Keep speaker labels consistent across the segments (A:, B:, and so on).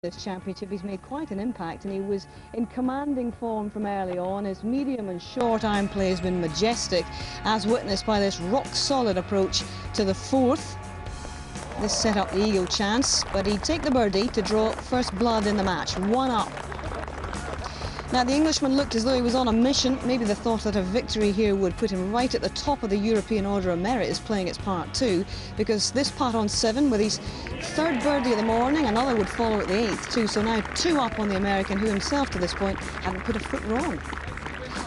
A: This championship. He's made quite an impact, and he was in commanding form from early on. His medium and short iron play has been majestic, as witnessed by this rock-solid approach to the fourth. This set up the eagle chance, but he'd take the birdie to draw first blood in the match, 1 up. Now, the Englishman looked as though he was on a mission. Maybe the thought that a victory here would put him right at the top of the European Order of Merit is playing its part too, because this putt on 7 with his third birdie of the morning, another would follow at the 8th too, so now 2 up on the American, who himself to this point hadn't put a foot wrong.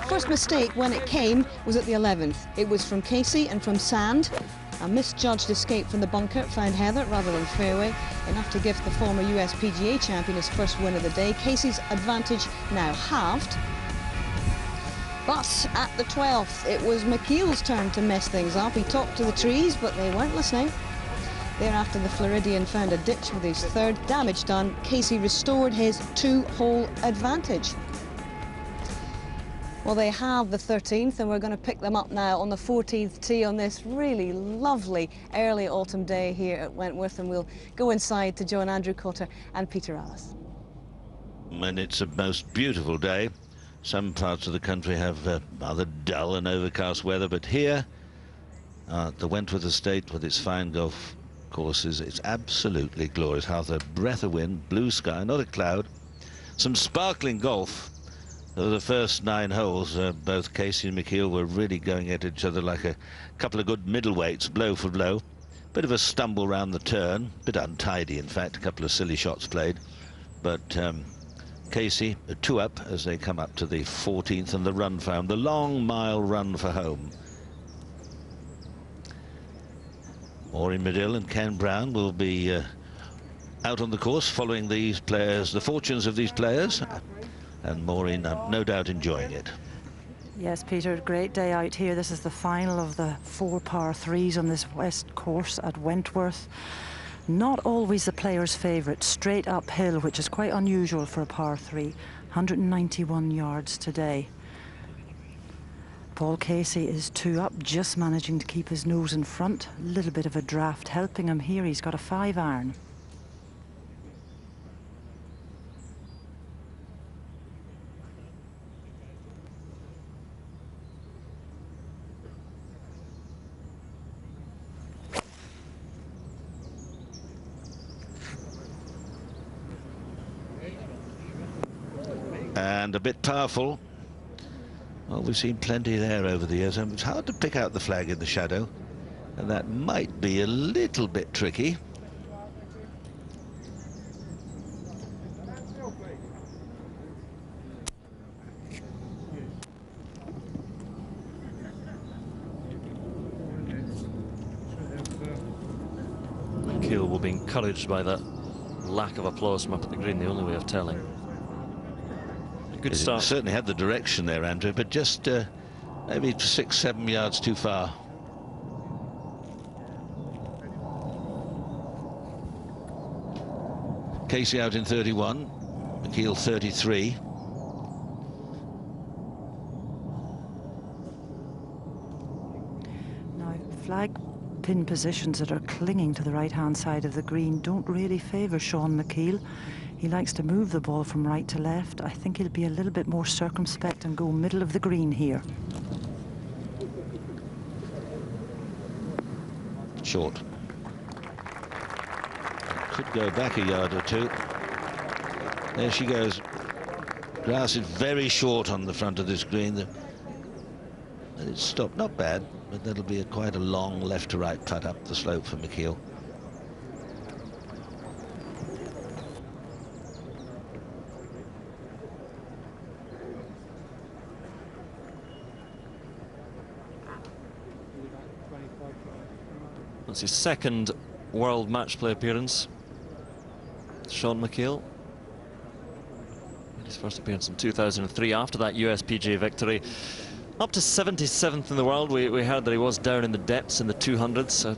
A: First mistake when it came was at the 11th. It was from Casey and from sand. A misjudged escape from the bunker found heather rather than fairway, enough to give the former US PGA champion his first win of the day. Casey's advantage now halved. But at the 12th, it was McKeel's turn to mess things up. He talked to the trees, but they weren't listening. Thereafter, the Floridian found a ditch with his third. Damage done. Casey restored his 2-hole advantage. Well, they have the 13th, and we're going to pick them up now on the 14th tee on this really lovely early autumn day here at Wentworth, and we'll go inside to join Andrew Cotter and Peter Alliss.
B: And it's a most beautiful day. Some parts of the country have rather dull and overcast weather, but here at the Wentworth estate with its fine golf courses, it's absolutely glorious. Half a breath of wind, blue sky, not a cloud, some sparkling golf. The first 9 holes, both Casey and McKeel were really going at each other like a couple of good middleweights, blow for blow. Bit of a stumble round the turn, bit untidy in fact, a couple of silly shots played. But Casey, 2 up as they come up to the 14th, and the run found, the long mile run for home. Maureen Medill and Ken Brown will be out on the course following these players, the fortunes of these players. And Maureen, no doubt, enjoying it.
C: Yes, Peter, great day out here. This is the final of the 4 par 3s on this west course at Wentworth. Not always the player's favourite, straight uphill, which is quite unusual for a par 3. 191 yards today. Paul Casey is 2 up, just managing to keep his nose in front. A little bit of a draft helping him here. He's got a 5-iron.
B: And a bit powerful. Well, we've seen plenty there over the years, and it's hard to pick out the flag in the shadow, and that might be a little bit tricky.
D: McKeel will be encouraged by that lack of applause from up at the green, the only way of telling. Good start.
B: Certainly had the direction there, Andrew, but just maybe 6-7 yards too far. Casey out in 31, McKeel 33.
C: Now, flag pin positions that are clinging to the right-hand side of the green don't really favour Sean McKeel. He likes to move the ball from right to left. I think he'll be a little bit more circumspect and go middle of the green here.
B: Short. Could go back a yard or 2. There she goes. Grass is very short on the front of this green. And it's stopped, not bad, but that'll be quite a long left to right putt up the slope for McKeel.
D: That's his second World Matchplay appearance. Sean McKeel. His first appearance in 2003 after that US PGA victory. Up to 77th in the world. We heard that he was down in the depths in the 200s.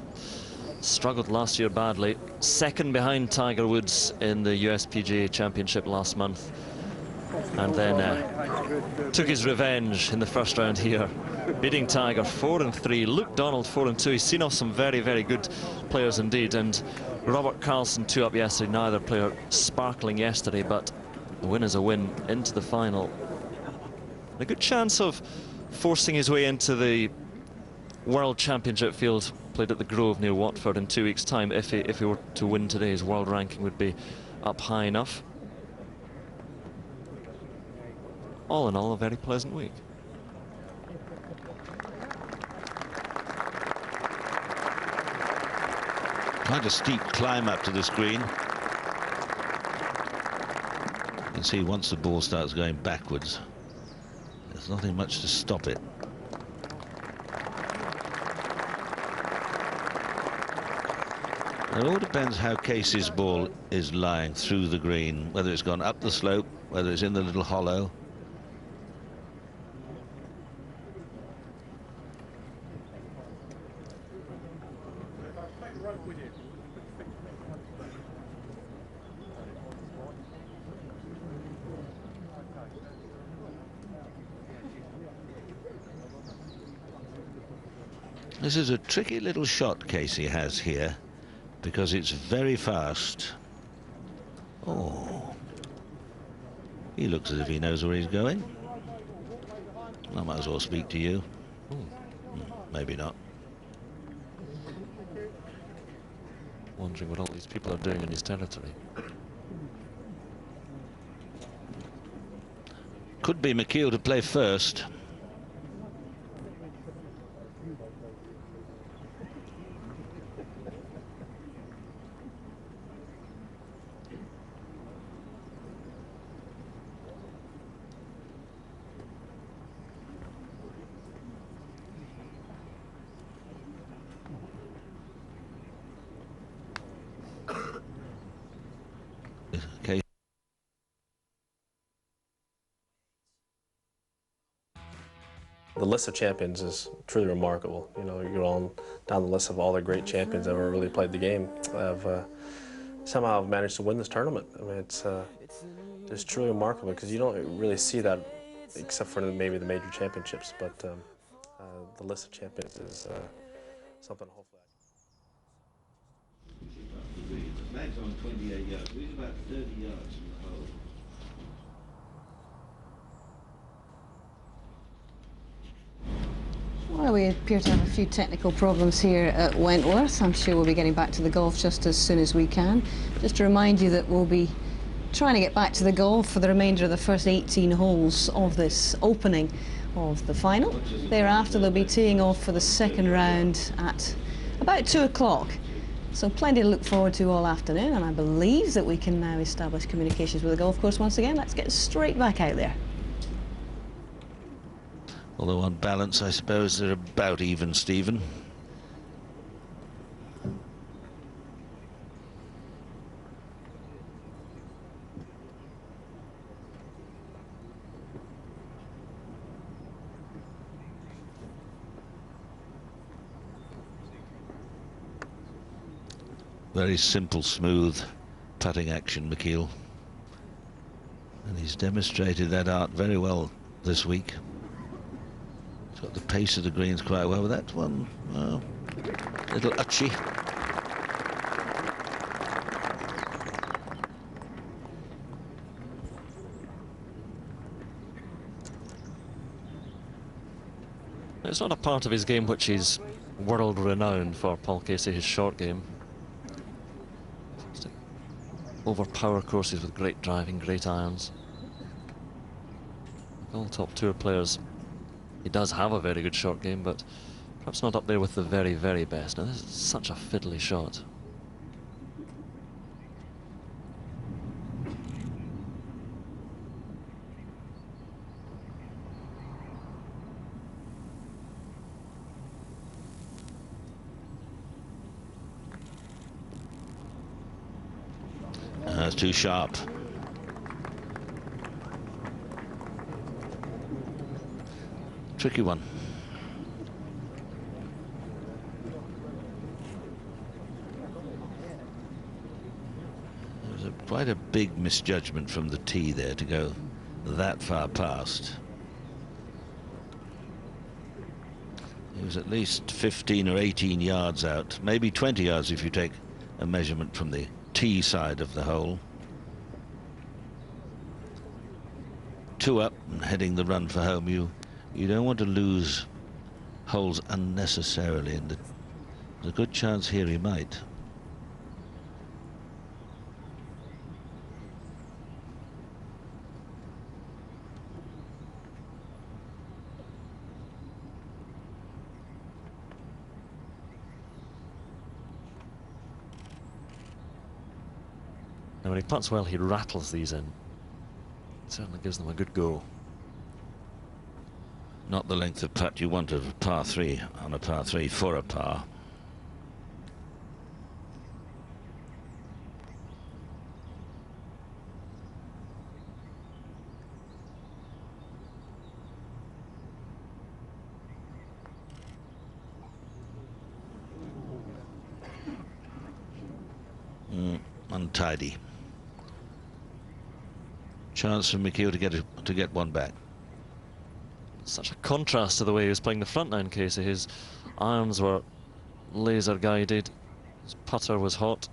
D: Struggled last year badly. Second behind Tiger Woods in the US PGA Championship last month. And then took his revenge in the first round here, beating Tiger 4-3. Luke Donald 4-2. He's seen off some very, very good players indeed, and Robert Carlson 2 up yesterday, neither player sparkling yesterday, but the win is a win into the final. A good chance of forcing his way into the World Championship field played at the Grove near Watford in 2 weeks' time. If he were to win today, his world ranking would be up high enough. All in all, a very pleasant week.
B: Quite a steep climb up to this green. You can see once the ball starts going backwards, there's nothing much to stop it. It all depends how Casey's ball is lying through the green, whether it's gone up the slope, whether it's in the little hollow. This is a tricky little shot Casey has here, because it's very fast. Oh, he looks as if he knows where he's going. I might as well speak to you. Maybe not.
D: Wondering what all these people are doing in his territory.
B: Could be McKeel to play first.
E: The list of champions is truly remarkable. You know, you're on down the list of all the great champions that ever really played the game. Have somehow managed to win this tournament. I mean, it's truly remarkable because you don't really see that except for maybe the major championships. But the list of champions is something to hold for.
B: The flag's on 28 yards. We're about 30 yards from the hole.
A: Well, we appear to have a few technical problems here at Wentworth. I'm sure we'll be getting back to the golf just as soon as we can. Just to remind you that we'll be trying to get back to the golf for the remainder of the first 18 holes of this opening of the final. Thereafter, they'll be teeing off for the second round at about 2 o'clock. So plenty to look forward to all afternoon, and I believe that we can now establish communications with the golf course once again. Let's get straight back out there.
B: Although on balance, I suppose they're about even, Stephen. Very simple, smooth putting action, McKeel. And he's demonstrated that art very well this week. He's got the pace of the greens quite well with that one. Well, little utchy.
D: It's not a part of his game which is world renowned for Paul Casey, his short game. Over power courses with great driving, great irons. All top tour players, he does have a very good short game, but perhaps not up there with the very, very best. Now this is such a fiddly shot.
B: That's too sharp. Tricky one. It was quite a big misjudgment from the tee there to go that far past. He was at least 15 or 18 yards out, maybe 20 yards if you take a measurement from the tee side of the hole. 2 up and heading the run for home. You don't want to lose holes unnecessarily, and there's a good chance here he might.
D: And when he putts well, he rattles these in. Certainly gives them a good go.
B: Not the length of putt you want of a par 3 on a par 3 for a par. Untidy. Chance for McKeel to get one back.
D: Such a contrast to the way he was playing the front nine, Casey. His irons were laser guided, his putter was hot.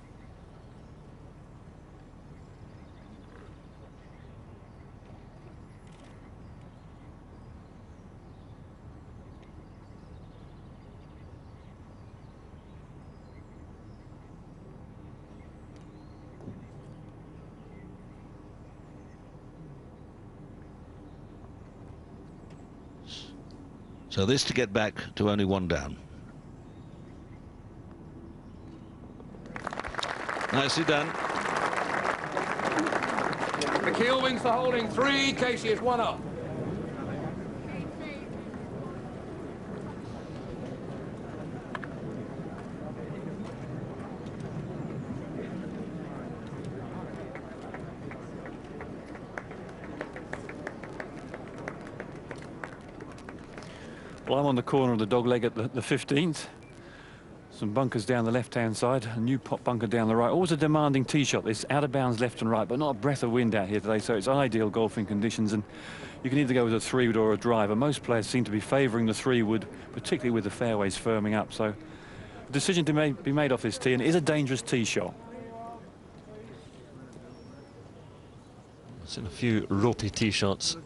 B: So this to get back to only 1 down. Nicely done.
F: McKeel wins the holding 3. Casey is 1 up.
G: Well, I'm on the corner of the dog leg at the 15th. Some bunkers down the left-hand side, a new pot bunker down the right. Always a demanding tee shot. It's out of bounds left and right, but not a breath of wind out here today, so it's ideal golfing conditions. And you can either go with a 3-wood or a driver. Most players seem to be favouring the 3-wood, particularly with the fairways firming up. So a decision to be made off this tee, and it is a dangerous tee shot.
D: I've seen a few ropey tee shots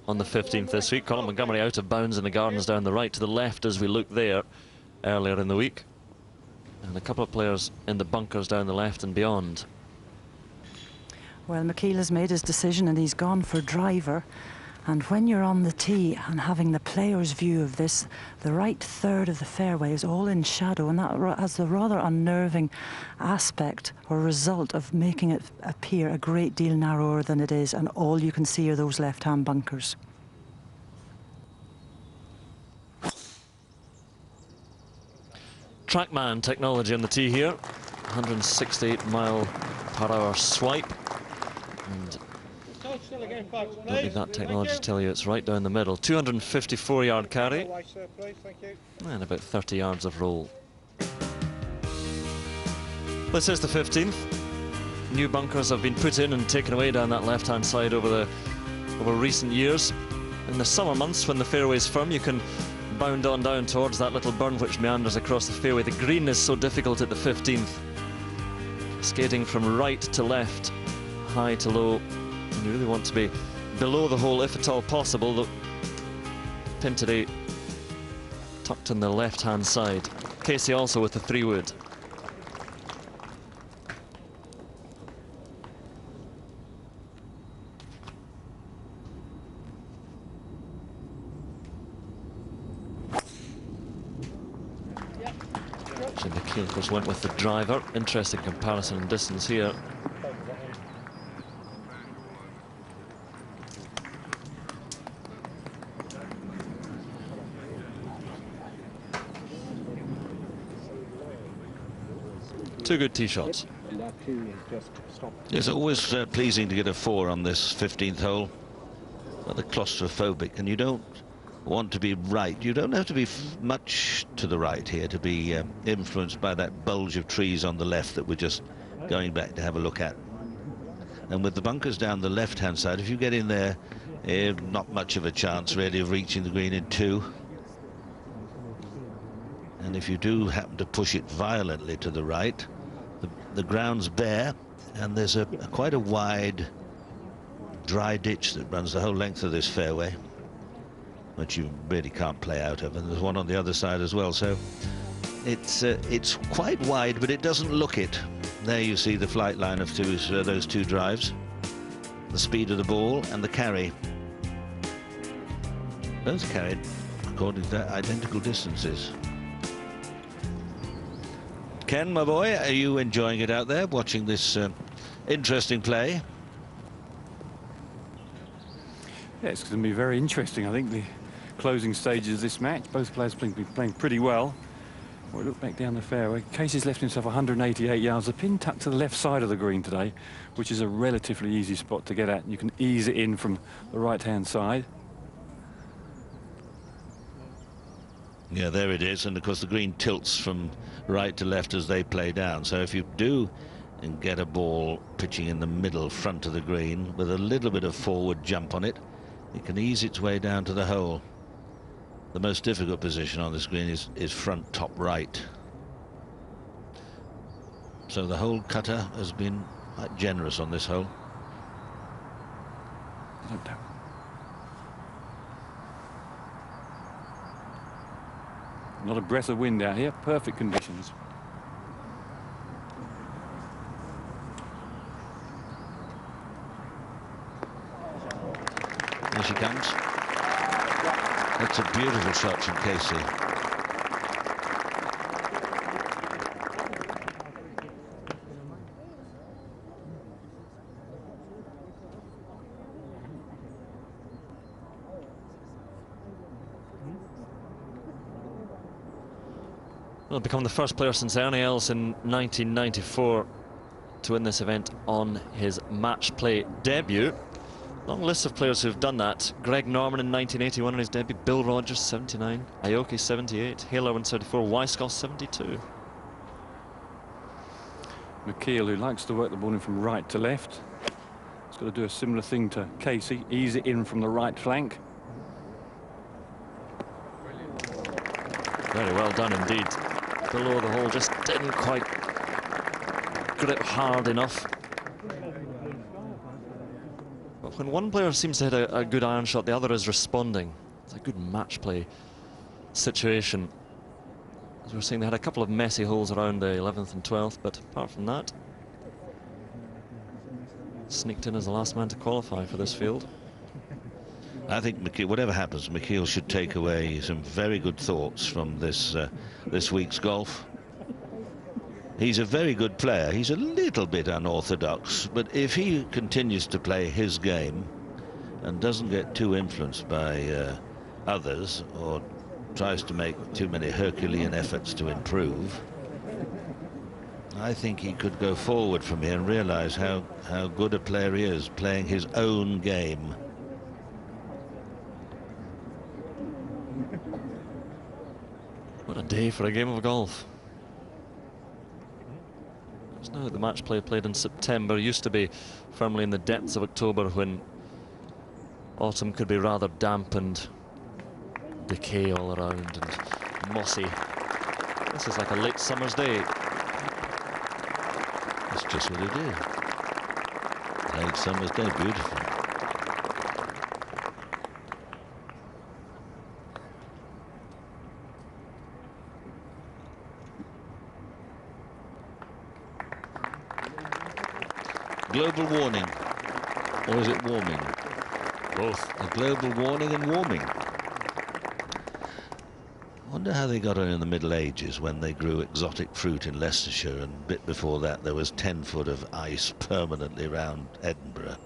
D: on the 15th this week. Colin Montgomery out of bounds in the gardens down the right to the left as we look there earlier in the week. And a couple of players in the bunkers down the left and beyond.
C: Well, McKeel has made his decision and he's gone for driver. And when you're on the tee and having the player's view of this, the right third of the fairway is all in shadow, and that has a rather unnerving aspect or result of making it appear a great deal narrower than it is, and all you can see are those left-hand bunkers.
D: Trackman technology on the tee here. 168 mile per hour swipe. And don't need that technology to tell you it's right down the middle. 254 yard carry and about 30 yards of roll. This is the 15th. New bunkers have been put in and taken away down that left hand side over recent years. In the summer months when the fairway's firm, you can bound on down towards that little burn which meanders across the fairway. The green is so difficult at the 15th. Skating from right to left, high to low. And you really want to be below the hole if at all possible. The pin today tucked in the left hand side. Casey also with the 3-wood. So McKeel of course went with the driver. Interesting comparison in distance here. Two good tee shots.
B: It's always pleasing to get a 4 on this 15th hole. Rather claustrophobic, and you don't want to be right. You don't have to be much to the right here to be influenced by that bulge of trees on the left that we're just going back to have a look at. And with the bunkers down the left-hand side, if you get in there, not much of a chance really of reaching the green in 2. And if you do happen to push it violently to the right, the the ground's bare, and there's quite a wide dry ditch that runs the whole length of this fairway, which you really can't play out of, and there's one on the other side as well. So it's quite wide, but it doesn't look it. There you see the flight line of those two drives, the speed of the ball and the carry. Both carried according to identical distances. Ken, my boy, are you enjoying it out there, watching this interesting play?
G: Yeah, it's going to be very interesting. I think the closing stages of this match, both players been playing pretty well. We'll look back down the fairway. Casey's left himself 188 yards. The pin tucked to the left side of the green today, which is a relatively easy spot to get at. You can ease it in from the right-hand side.
B: Yeah, there it is, and of course the green tilts from right to left as they play down. So if you do and get a ball pitching in the middle front of the green with a little bit of forward jump on it, it can ease its way down to the hole. The most difficult position on this green is front top right. So the hole cutter has been quite generous on this hole.
G: No doubt. Not a breath of wind out here, perfect conditions.
B: Here she comes. That's a beautiful shot from Casey.
D: Will become the first player since Ernie Els in 1994 to win this event on his match play debut. Long list of players who've done that. Greg Norman in 1981 on his debut, Bill Rogers 79, Aoki 78, Hazell Irvine 74, Weiskopf 72.
G: McKeel, who likes to work the ball in from right to left, has got to do a similar thing to Casey, ease it in from the right flank.
D: Very well done indeed. Below the hole, just didn't quite grip hard enough. But when one player seems to hit a good iron shot, the other is responding. It's a good match play situation. As we were saying, they had a couple of messy holes around the 11th and 12th, but apart from that, sneaked in as the last man to qualify for this field.
B: I think McKeel, whatever happens, McKeel should take away some very good thoughts from this this week's golf. He's a very good player. He's a little bit unorthodox, but if he continues to play his game and doesn't get too influenced by others or tries to make too many Herculean efforts to improve, I think he could go forward from here and realize how good a player he is, playing his own game.
D: What a day for a game of golf. It's now the match play played in September. Used to be firmly in the depths of October, when autumn could be rather damp and decay all around and mossy. This is like a late summer's day.
B: That's just what it is. Late summer's day, beautiful. Global warning, or is it warming?
D: Both.
B: A global warning and warming. I wonder how they got on in the Middle Ages when they grew exotic fruit in Leicestershire, and a bit before that there was 10 foot of ice permanently around Edinburgh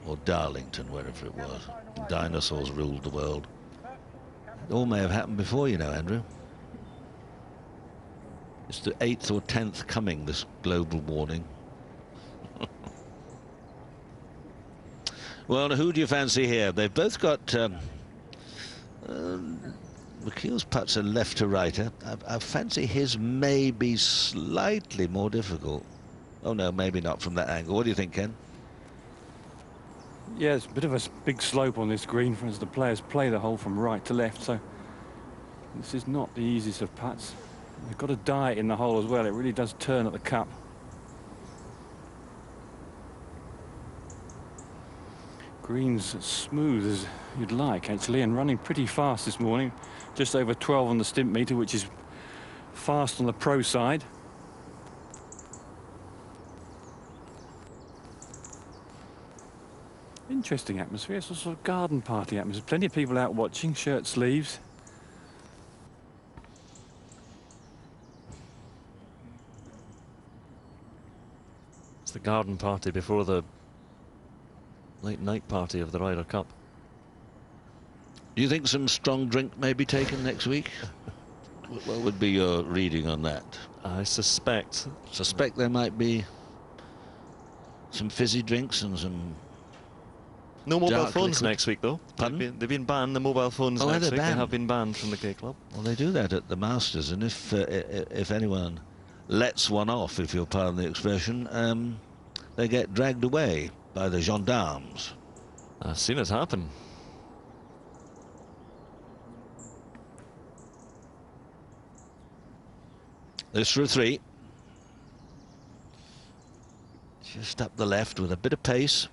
B: or Darlington, wherever it was. Dinosaurs ruled the world. It all may have happened before, you know, Andrew. It's the 8th or 10th coming, this global warning. Well, who do you fancy here? They've both got McKeel's putts are left to right. I fancy his may be slightly more difficult. Oh no, maybe not from that angle. What do you think, Ken?
G: Yeah, it's a bit of a big slope on this green as the players play the hole from right to left, so this is not the easiest of putts. They've got to die in the hole as well. It really does turn at the cup. Green's as smooth as you'd like, actually, and running pretty fast this morning. Just over 12 on the stimp meter, which is fast on the pro side. Interesting atmosphere. It's a sort of garden party atmosphere. Plenty of people out watching, shirt sleeves.
D: It's the garden party before the late night party of the Ryder Cup.
B: Do you think some strong drink may be taken next week? What would be your reading on that?
D: I suspect
B: There might be some fizzy drinks and some...
D: no mobile
B: dark
D: phones
B: liquid.
D: next week, though.
B: Pardon?
D: They've been banned, the mobile phones
B: Oh,
D: next
B: they're
D: week. They
B: banned?
D: have been banned from the K Club.
B: Well, they do that at the Masters, and if anyone lets one off, if you'll pardon the expression, they get dragged away by the gendarmes.
D: I've seen it happen.
B: This for a 3. Just up the left with a bit of pace.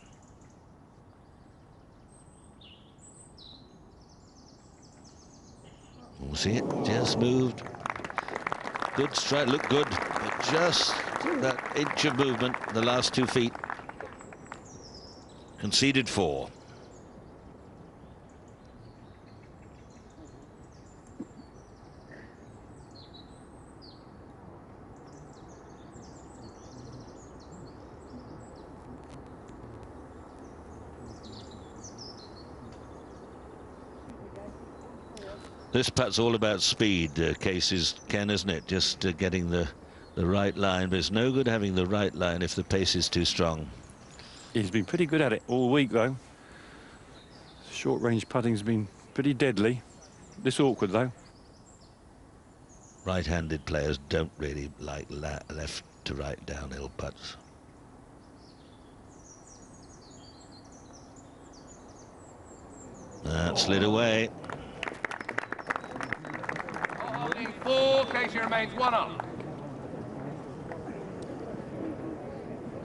B: We'll see it. Just moved. Good strike. Looked good. But just that inch of movement, the last 2 feet. Conceded 4. This putt's all about speed, Casey's, Ken, isn't it? Just getting the right line. But it's no good having the right line if the pace is too strong.
G: He's been pretty good at it all week, though. Short-range putting's been pretty deadly. This awkward, though.
B: Right-handed players don't really like left to right downhill putts. That slid away.
F: Holding 4, Casey remains 1 up.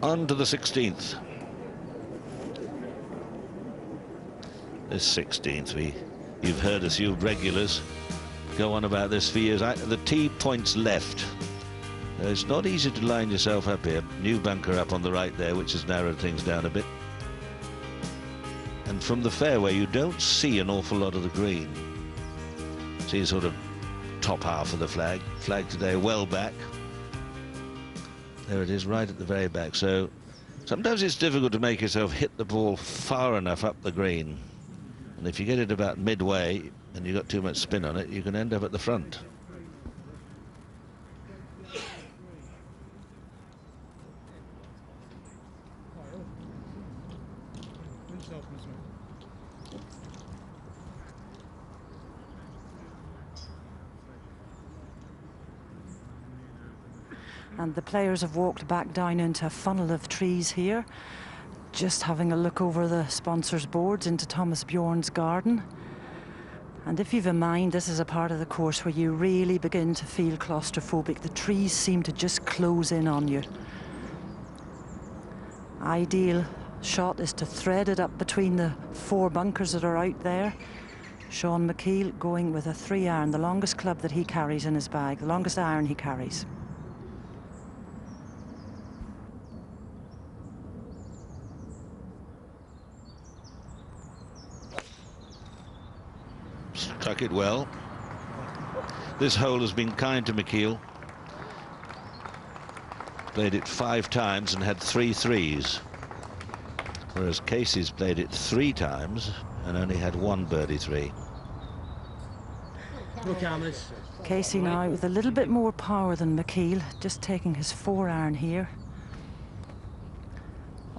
B: On to the 16th. This 16th, you've heard us, you regulars, go on about this for years. The tee points left. It's not easy to line yourself up here. New bunker up on the right there, which has narrowed things down a bit. And from the fairway, you don't see an awful lot of the green. See sort of top half of the flag. Flag today well back. There it is, right at the very back. So sometimes it's difficult to make yourself hit the ball far enough up the green. And if you get it about midway and you've got too much spin on it, you can end up at the front.
C: And the players have walked back down into a funnel of trees here, just having a look over the sponsors' boards into Thomas Bjorn's garden. And if you've a mind, this is a part of the course where you really begin to feel claustrophobic. The trees seem to just close in on you. Ideal shot is to thread it up between the 4 bunkers that are out there. Sean McKeel going with a 3-iron, the longest club that he carries in his bag, the longest iron he carries.
B: Struck it well. This hole has been kind to McKeel. Played it 5 times and had 3 threes. Whereas Casey's played it 3 times and only had 1 birdie 3.
C: Casey now with a little bit more power than McKeel, just taking his 4-iron here.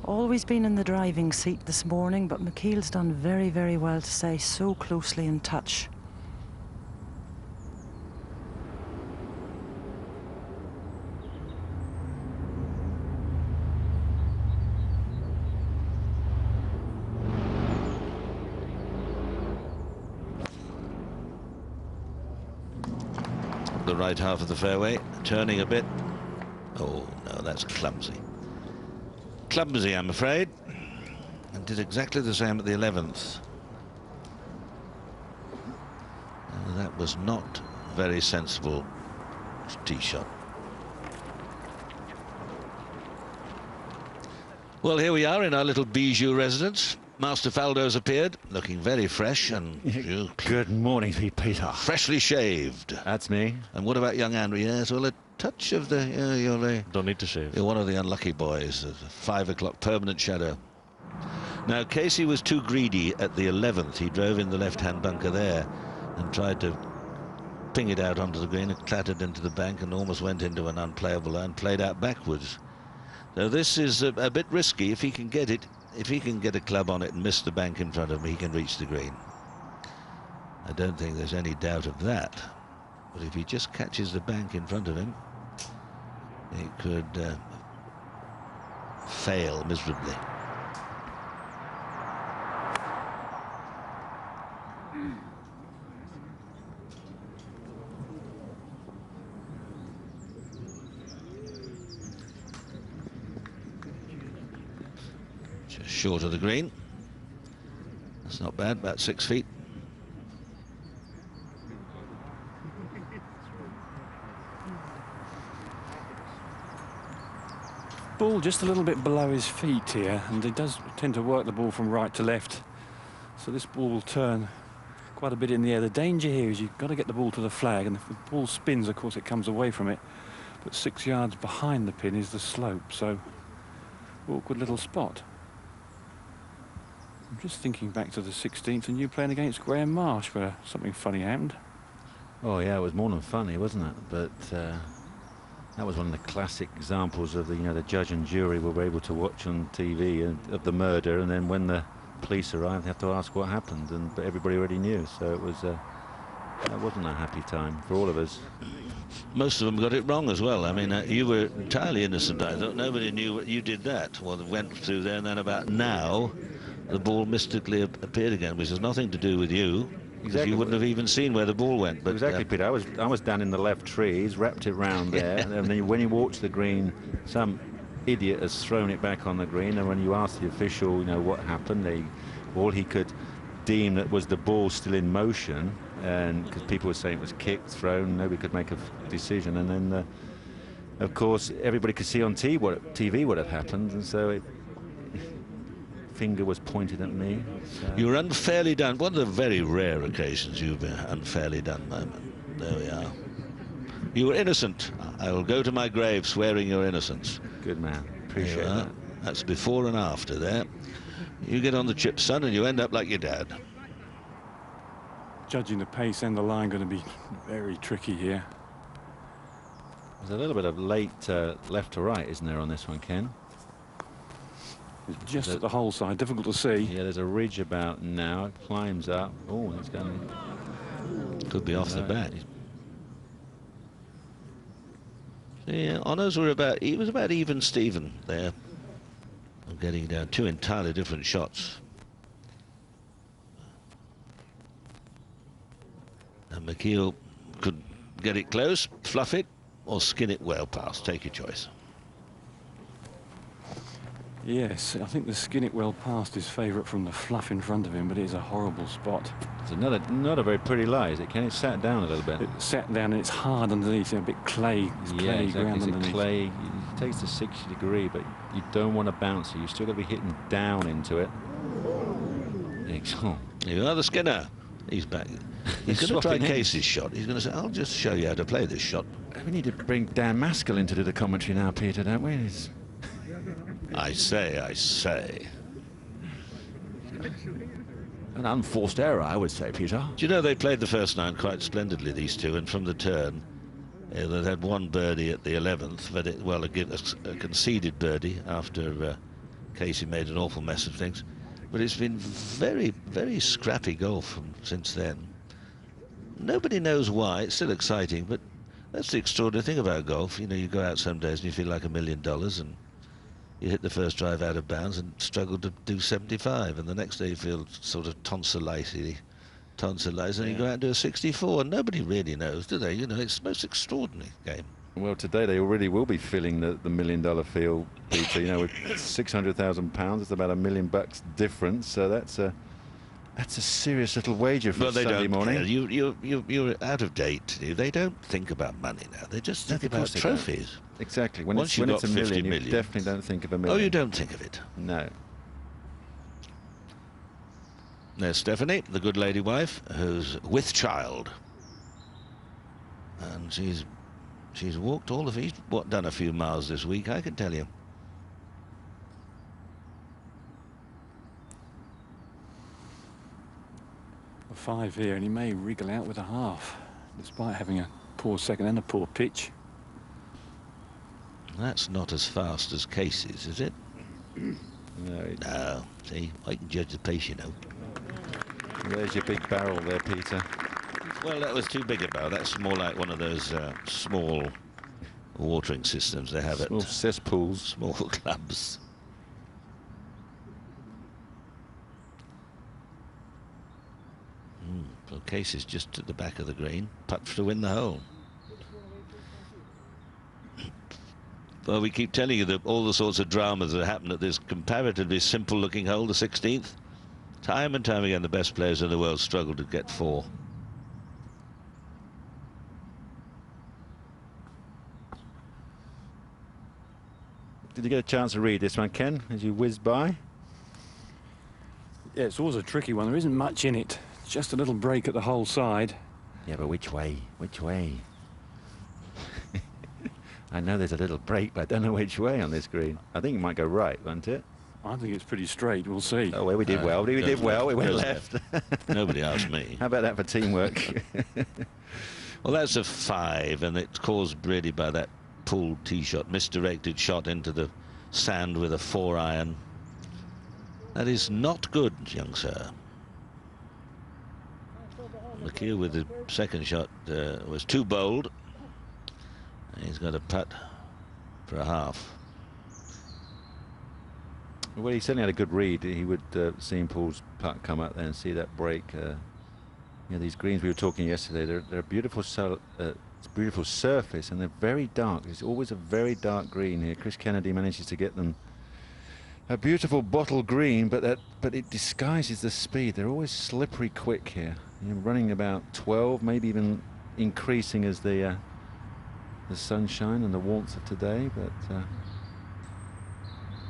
C: Always been in the driving seat this morning, but McKeel's done very, very well to stay so closely in touch.
B: The right half of the fairway, turning a bit. Oh no, that's clumsy. Clumsy, I'm afraid. And did exactly the same at the 11th. That was not very sensible tee shot. Well, here we are in our little bijou residence. Master Faldo's appeared, looking very fresh and...
H: Good morning, Peter.
B: Freshly shaved.
H: That's me.
B: And what about young Henry? Yes, well, a touch of the... you're
D: Don't need to shave.
B: You're one of the unlucky boys. A 5 o'clock permanent shadow. Now, Casey was too greedy at the 11th. He drove in the left-hand bunker there and tried to ping it out onto the green. It clattered into the bank and almost went into an unplayable line, played out backwards. So this is a bit risky. If he can get it, if he can get a club on it and miss the bank in front of him, he can reach the green. I don't think there's any doubt of that. But if he just catches the bank in front of him, it could fail miserably. Just short of the green. That's not bad, about 6 feet.
G: Ball just a little bit below his feet here, and he does tend to work the ball from right to left. So this ball will turn quite a bit in the air. The danger here is you've got to get the ball to the flag, and if the ball spins, of course, it comes away from it. But 6 yards behind the pin is the slope, so awkward little spot. I'm just thinking back to the 16th, and you playing against Graham Marsh, where something funny happened.
H: Oh yeah, it was more than funny, wasn't it? But that was one of the classic examples of the, the judge and jury were able to watch on TV of the murder, and then when the police arrived, they have to ask what happened, but everybody already knew. So it was that wasn't a happy time for all of us.
B: Most of them got it wrong as well. I mean, you were entirely innocent. I thought nobody knew what you did that. Well, it went through there, and then about now, the ball mystically appeared again, which has nothing to do with you. Exactly. You wouldn't have even seen where the ball went. But
H: exactly, Peter. I was down in the left tree. He's wrapped it round there, and then when he walks the green, some idiot has thrown it back on the green. And when you ask the official, what happened, all he could deem that was the ball still in motion, and because people were saying it was kicked, thrown, nobody could make a decision. And then, of course, everybody could see on TV what had happened, and so finger was pointed at me. So.
B: You were unfairly done. One of the very rare occasions you've been unfairly done moment. There we are. You were innocent. I will go to my grave swearing your innocence.
H: Good man. Appreciate that.
B: That's before and after there. You get on the chip, son, and you end up like your dad.
G: Judging the pace and the line going to be very tricky here.
H: There's a little bit of late left to right, isn't there, on this one, Ken?
G: It's just at the hole side, difficult to see.
H: Yeah, there's a ridge about now. It climbs up. Oh, it's going.
B: Could be off the bat. Yeah, honours were about. He was about even Steven there. I'm getting down two entirely different shots. And McKeel could get it close, fluff it, or skin it well past. Take your choice.
G: Yes, I think the skin it well past is favourite from the fluff in front of him, but it is a horrible spot.
H: It's not a very pretty lie, is it? Can it sat down a little bit?
G: It sat down and it's hard underneath, a bit clay. It's clay
H: exactly.
G: ground underneath.
H: It's clay. It takes the 60 degree, but you don't want to bounce it. You still got to be hitting down into it.
B: You are the Skinner. He's back. He's going to try Casey's shot. He's going to say, "I'll just show you how to play this shot."
H: We need to bring Dan Maskell in to do the commentary now, Peter, don't we?
B: I say.
H: An unforced error, I would say, Peter.
B: Do you know they played the first 9 quite splendidly, these two, and from the turn, they had one birdie at the 11th, but a conceded birdie after Casey made an awful mess of things. But it's been very, very scrappy golf since then. Nobody knows why. It's still exciting, but that's the extraordinary thing about golf. You go out some days and you feel like $1 million, and you hit the first drive out of bounds and struggle to do 75, and the next day you feel sort of tonsillized, and you go out and do a 64, and nobody really knows, do they? It's the most extraordinary game.
H: Well, today they already will be filling the $1 million field, Peter. You know, with £600,000, it's about $1 million difference. So that's a serious little wager for Sunday morning.
B: You're out of date. They don't think about money now. They just think about trophies.
H: Exactly. When
B: Once
H: it's a million,
B: million,
H: you definitely don't think of $1 million.
B: Oh, you don't think of it?
H: No.
B: There's Stephanie, the good lady wife, who's with child, and she's walked all of. He's done a few miles this week, I can tell you.
G: A 5 here, and he may wriggle out with a half, despite having a poor second and a poor pitch.
B: That's not as fast as Casey's, is it?
H: No.
B: No. See, I can judge the pace, you know.
H: There's your big barrel there, Peter.
B: Well, that was too big a barrel. That's more like one of those small watering systems they have
H: small
B: at
H: cesspools,
B: small clubs. Well, Casey's just at the back of the green, putt to win the hole. Well, we keep telling you that all the sorts of dramas that happen at this comparatively simple-looking hole, the 16th. Time and time again, the best players in the world struggle to get 4.
H: Did you get a chance to read this one, Ken, as you whizzed by?
G: Yeah, it's always a tricky one. There isn't much in it. Just a little break at the whole side.
H: Yeah, but which way? Which way? I know there's a little break, but I don't know which way on this green. I think it might go right, won't it?
G: I think it's pretty straight. We'll see.
H: Oh, well, we did well. We did well. We went left.
B: Nobody asked me.
H: How about that for teamwork?
B: Well, that's a 5, and it's caused really by that pulled tee shot, misdirected shot into the sand with a 4-iron. That is not good, young sir. McHugh with the second shot was too bold. He's got a putt for a half.
H: Well, he certainly had a good read. He would seen Paul's putt come up there and see that break. You know, these greens we were talking yesterday, they're a beautiful, beautiful surface, and they're very dark. It's always a very dark green here. Chris Kennedy manages to get them a beautiful bottle green, but it disguises the speed. They're always slippery quick here. You're running about 12, maybe even increasing as the sunshine and the warmth of today, but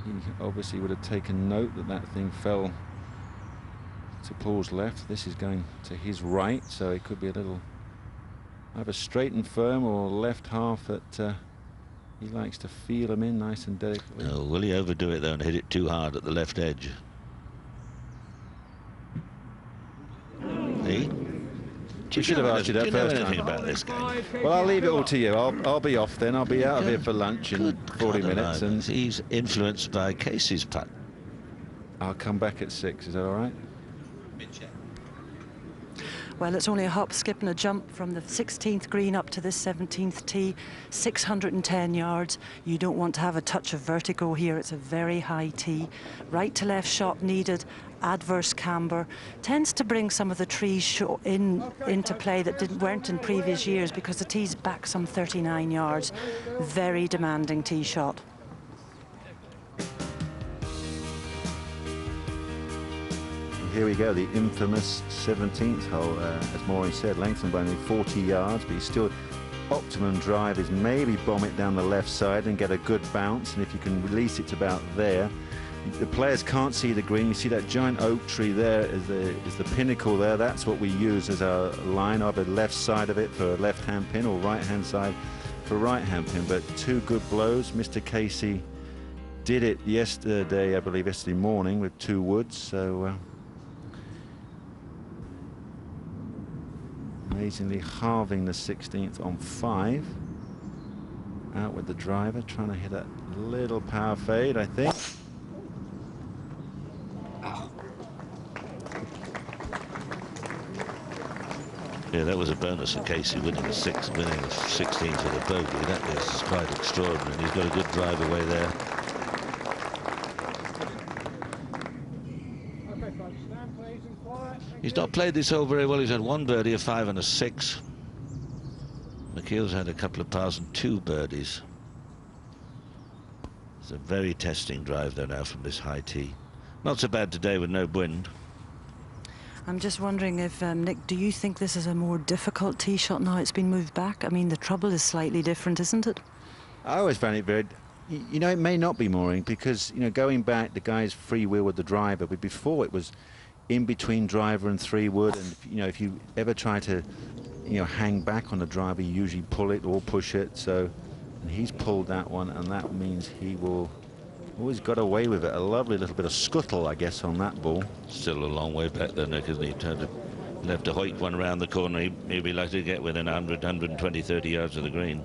H: he obviously would have taken note that that thing fell to Paul's left. This is going to his right, so it could be a little either straight and firm or left half that he likes to feel them in nice and delicately.
B: Oh, will he overdo it though and hit it too hard at the left edge? See?
H: We should have asked you that first time.
B: About this game?
H: Well, I'll leave it all to you. I'll be off then. I'll be out of here for lunch in 40 minutes. And
B: he's influenced by Casey's putt.
H: I'll come back at 6. Is that all right?
C: Well, it's only a hop, skip and a jump from the 16th green up to this 17th tee, 610 yards. You don't want to have a touch of vertigo here. It's a very high tee. Right to left shot needed, adverse camber. Tends to bring some of the trees into play that weren't in previous years because the tee's back some 39 yards. Very demanding tee shot.
H: Here we go, the infamous 17th hole. As Maureen said, lengthened by only 40 yards, but he's still optimum drive is maybe bomb it down the left side and get a good bounce, and if you can release it to about there. The players can't see the green. You see that giant oak tree there is the pinnacle there. That's what we use as our line, either left side of it for a left-hand pin or right-hand side for right-hand pin. But 2 good blows. Mr. Casey did it yesterday, I believe yesterday morning, with 2 woods. So amazingly halving the 16th on 5. Out with the driver, trying to hit a little power fade, I think.
B: Yeah, that was a bonus for Casey, winning the 16th with a bogey. That is quite extraordinary. He's got a good drive away there. He's not played this hole very well. He's had 1 birdie, a 5 and a 6. McKeel's had a couple of pars and 2 birdies. It's a very testing drive though now from this high tee. Not so bad today with no wind.
C: I'm just wondering if, Nick, do you think this is a more difficult tee shot now it's been moved back? I mean, the trouble is slightly different, isn't it?
H: I always found it very, you know, it may not be mooring because, you know, going back, the guy's free wheel with the driver, but before it was in between driver and 3 wood, and, you know, if you ever try to, you know, hang back on the driver, you usually pull it or push it. So, and he's pulled that one, and that means he will always got away with it. A lovely little bit of scuttle, I guess, on that ball.
B: Still a long way back there, Nick, isn't he? Turned to left to hoik one around the corner. He'd be likely to get within 100, 120, 30 yards of the green.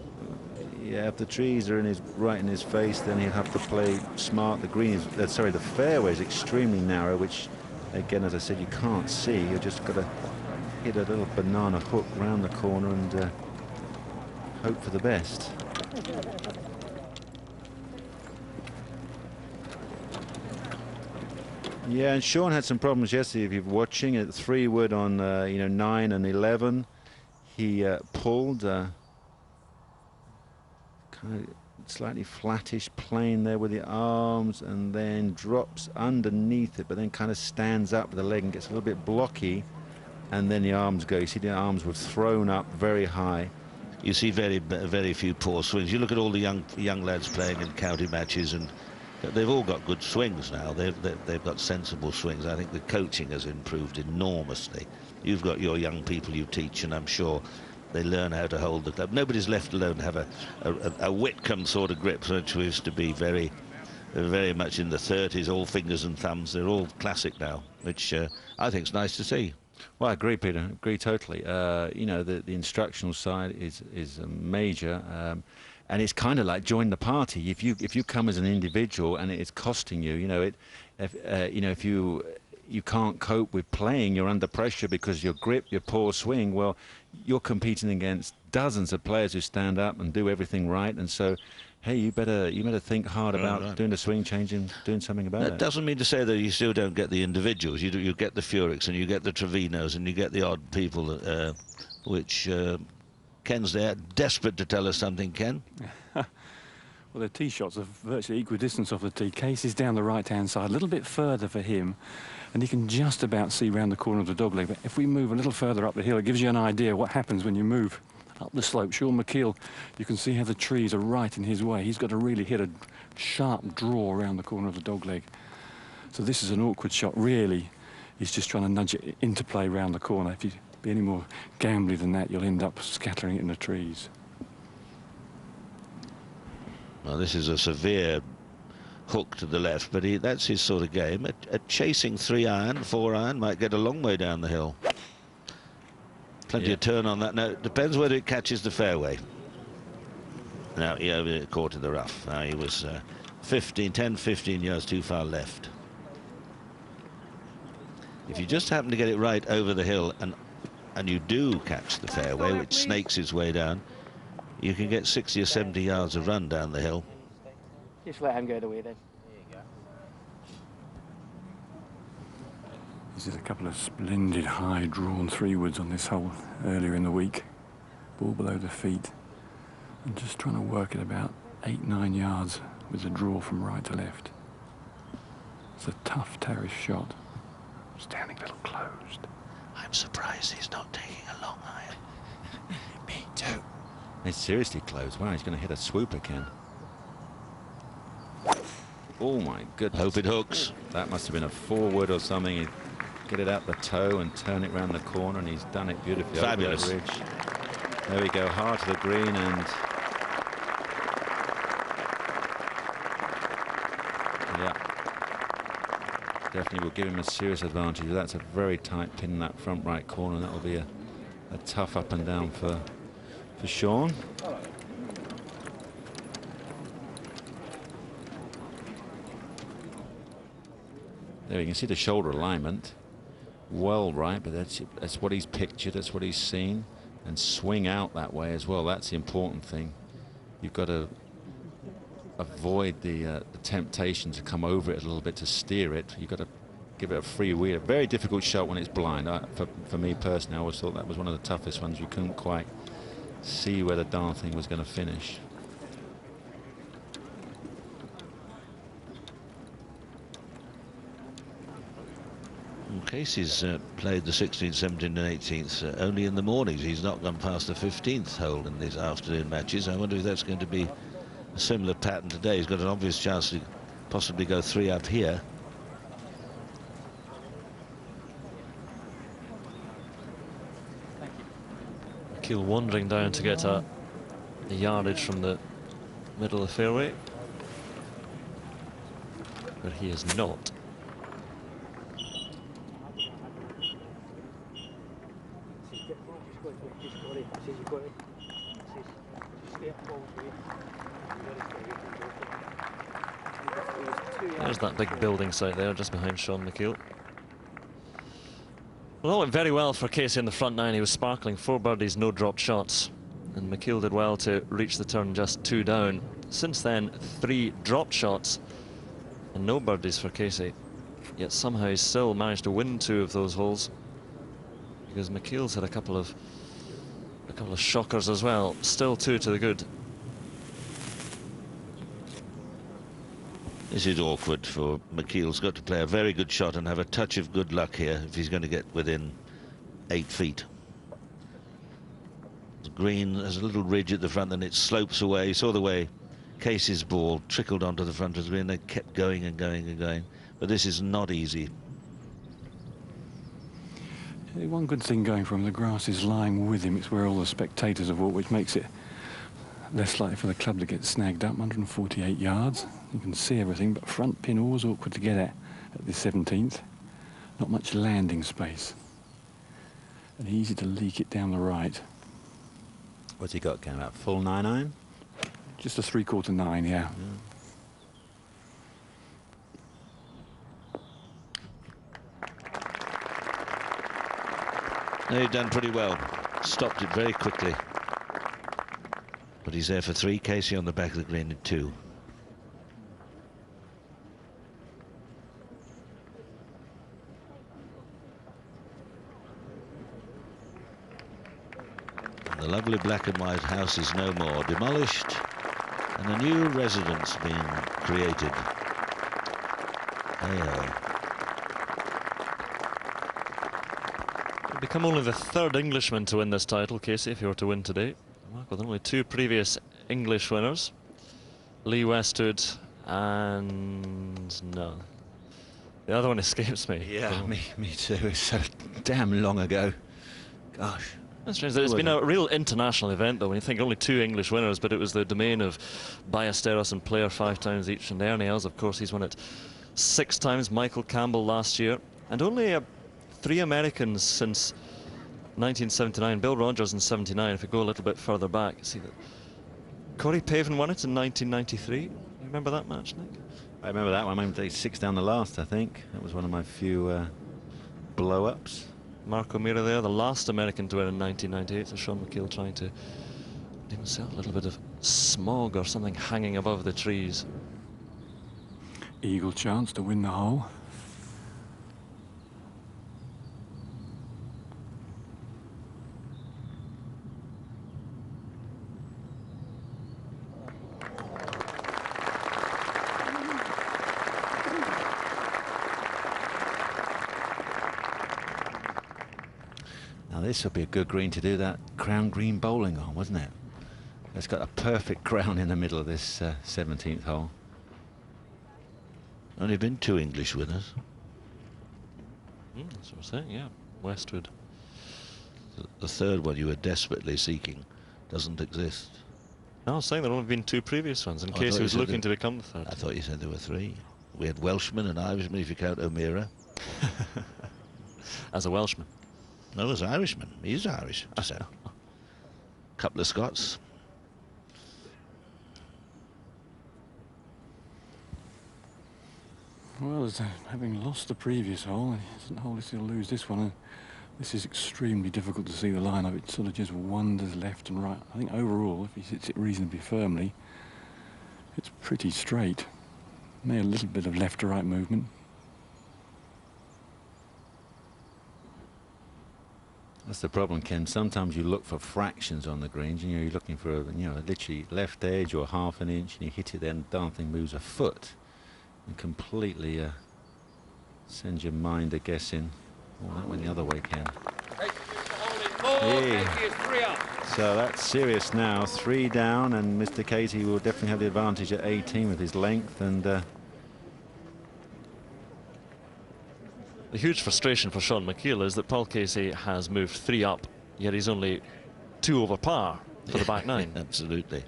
H: Yeah, if the trees are right in his face, then he'll have to play smart. The green is, sorry, the fairway is extremely narrow, which, again, as I said, you can't see. You've just got to hit a little banana hook round the corner and hope for the best. Yeah, and Sean had some problems yesterday. If you're watching at 3 wood on, you know, 9 and 11, he pulled kind of slightly flattish plane there with the arms, and then drops underneath it, but then kind of stands up with the leg and gets a little bit blocky, and then the arms go. You see the arms were thrown up very high.
B: You see very few poor swings. You look at all the young lads playing in county matches, and they've all got good swings now. They've got sensible swings. I think the coaching has improved enormously. You've got your young people you teach, and I'm sure they learn how to hold the club. Nobody's left alone to have a Whitcomb sort of grip, which used to be very much in the 30s, all fingers and thumbs. They're all classic now, which I think is nice to see.
H: Well, I agree, Peter. I agree totally. You know, the instructional side is a major. And it's kind of like join the party. If you come as an individual and it's costing you, you know, if you can't cope with playing, you're under pressure because your grip, your poor swing. Well, you're competing against dozens of players who stand up and do everything right, and so, hey, you better think hard about doing the swing change and doing something about it.
B: That doesn't mean to say that you still don't get the individuals. You get the Furiks and you get the Trevinos and you get the odd people, which. Ken's there, desperate to tell us something, Ken.
G: Well, the tee shots are virtually equidistant off the tee. Case is down the right-hand side, a little bit further for him, and he can just about see round the corner of the dogleg. But if we move a little further up the hill, it gives you an idea what happens when you move up the slope. Sean McKeel, you can see how the trees are right in his way. He's got to really hit a sharp draw around the corner of the dogleg. So this is an awkward shot, really. He's just trying to nudge it into play round the corner. If you be any more gambly than that, you'll end up scattering it in the trees.
B: Well, this is a severe hook to the left, but that's his sort of game. A chasing 3-iron, 4-iron might get a long way down the hill. Plenty of turn on that. Now, it depends whether it catches the fairway. Now, yeah, caught in the rough. Now, he was 10, 15 yards too far left. If you just happen to get it right over the hill and you do catch the fairway, which snakes its way down, you can get 60 or 70 yards of run down the hill.
I: Just let him go the way then. There you go.
G: This is a couple of splendid high drawn 3 woods on this hole earlier in the week. Ball below the feet. And just trying to work it about 8-9 yards with the draw from right to left. It's a tough terrace shot. Standing a little closed.
B: I'm surprised he's not taking a long iron.
H: Me too. It's seriously close. Wow, he's going to hit a swoop again. Oh my goodness.
B: Hope it hooks.
H: That must have been a 4 wood or something. He'd get it out the toe and turn it round the corner, and he's done it beautifully.
B: Fabulous.
H: Over the ridge. There we go, hard to the green, and yeah, definitely will give him a serious advantage. That's a very tight pin in that front right corner, and that will be a tough up and down for Sean. There you can see the shoulder alignment, well right, but that's what he's pictured, that's what he's seen, and swing out that way as well. That's the important thing. You've got to avoid the temptation to come over it a little bit to steer it. You've got to give it a free wheel. A very difficult shot when it's blind. For me personally, I always thought that was one of the toughest ones. You couldn't quite see where the darn thing was going to finish.
B: Casey's played the 16th, 17th and 18th only in the mornings. He's not gone past the 15th hole in these afternoon matches. I wonder if that's going to be a similar pattern today. He's got an obvious chance to possibly go 3 up here.
D: McKeel wandering down to get a yardage from the middle of the fairway, but he is not. There's that big building site there just behind Sean McKeel. Well, it went very well for Casey in the front 9. He was sparkling, 4 birdies, no dropped shots, and McKeel did well to reach the turn just 2 down. Since then, 3 dropped shots and no birdies for Casey, yet somehow he still managed to win 2 of those holes, because McKeel's had a couple of shockers as well. Still 2 to the good.
B: This is awkward for McKeel. He's got to play a very good shot and have a touch of good luck here if he's going to get within 8 feet. The green has a little ridge at the front and it slopes away. You saw the way Casey's ball trickled onto the front of the green. They kept going and going and going. But this is not easy.
G: One good thing going for him, the grass is lying with him. It's where all the spectators have walked, which makes it less likely for the club to get snagged up. 148 yards. You can see everything, but front pin always awkward to get at the 17th. Not much landing space. And easy to leak it down the right.
H: What's he got, Cam? About full 9-iron?
G: Just a 3/4 9, yeah.
B: No, he's done pretty well. Stopped it very quickly. But he's there for 3. Casey on the back of the green in 2. And the lovely black and white house is no more. Demolished and a new residence being created.
D: He'll become only the 3rd Englishman to win this title, Casey, if he were to win today. With only 2 previous English winners, Lee Westwood and no, the other one escapes me.
H: Yeah, me too. It's so damn long ago. Gosh.
D: That's strange. It's been a real international event, though, when you think only 2 English winners, but it was the domain of Ballesteros and Player 5 times each, and Ernie Els, of course, he's won it 6 times, Michael Campbell last year, and only 3 Americans since 1979, Bill Rogers in 79. If we go a little bit further back, see that Corey Pavin won it in 1993. You remember that match, Nick?
H: I remember that one. I remember 6 down the last, I think. That was one of my few blow-ups.
D: Mark O'Meara there, the last American to win in 1998. So Sean McKeel trying to give himself a little bit of smog or something hanging above the trees.
G: Eagle chance to win the hole.
H: This would be a good green to do that crown green bowling on, wasn't it? It's got a perfect crown in the middle of this 17th hole.
B: Only been 2 English winners.
D: That's what I'm saying, yeah. Westwood.
B: The 3rd one you were desperately seeking doesn't exist.
D: No, I was saying there have only been 2 previous ones, in case he was looking to become the 3rd.
B: I thought you said there were 3. We had Welshman and Irishman, if you count O'Meara.
D: As a Welshman.
B: No, as Irishman. He's Irish. So, couple of Scots.
G: Well, having lost the previous hole, he doesn't hold to lose this one. This is extremely difficult to see the line of it. Sort of just wanders left and right. I think overall, if he hits it reasonably firmly, it's pretty straight. Maybe a little bit of left to right movement.
H: That's the problem, Ken. Sometimes you look for fractions on the greens, and you're looking for a, literally left edge or half an inch, and you hit it, then the darn thing moves a foot, and completely sends your mind a guessing. Oh, that went the other way, Ken. So that's serious now. 3 down, and Mr. Casey will definitely have the advantage at 18 with his length. And
D: the huge frustration for Sean McKeel is that Paul Casey has moved 3 up, yet he's only 2 over par for the back 9.
B: Absolutely.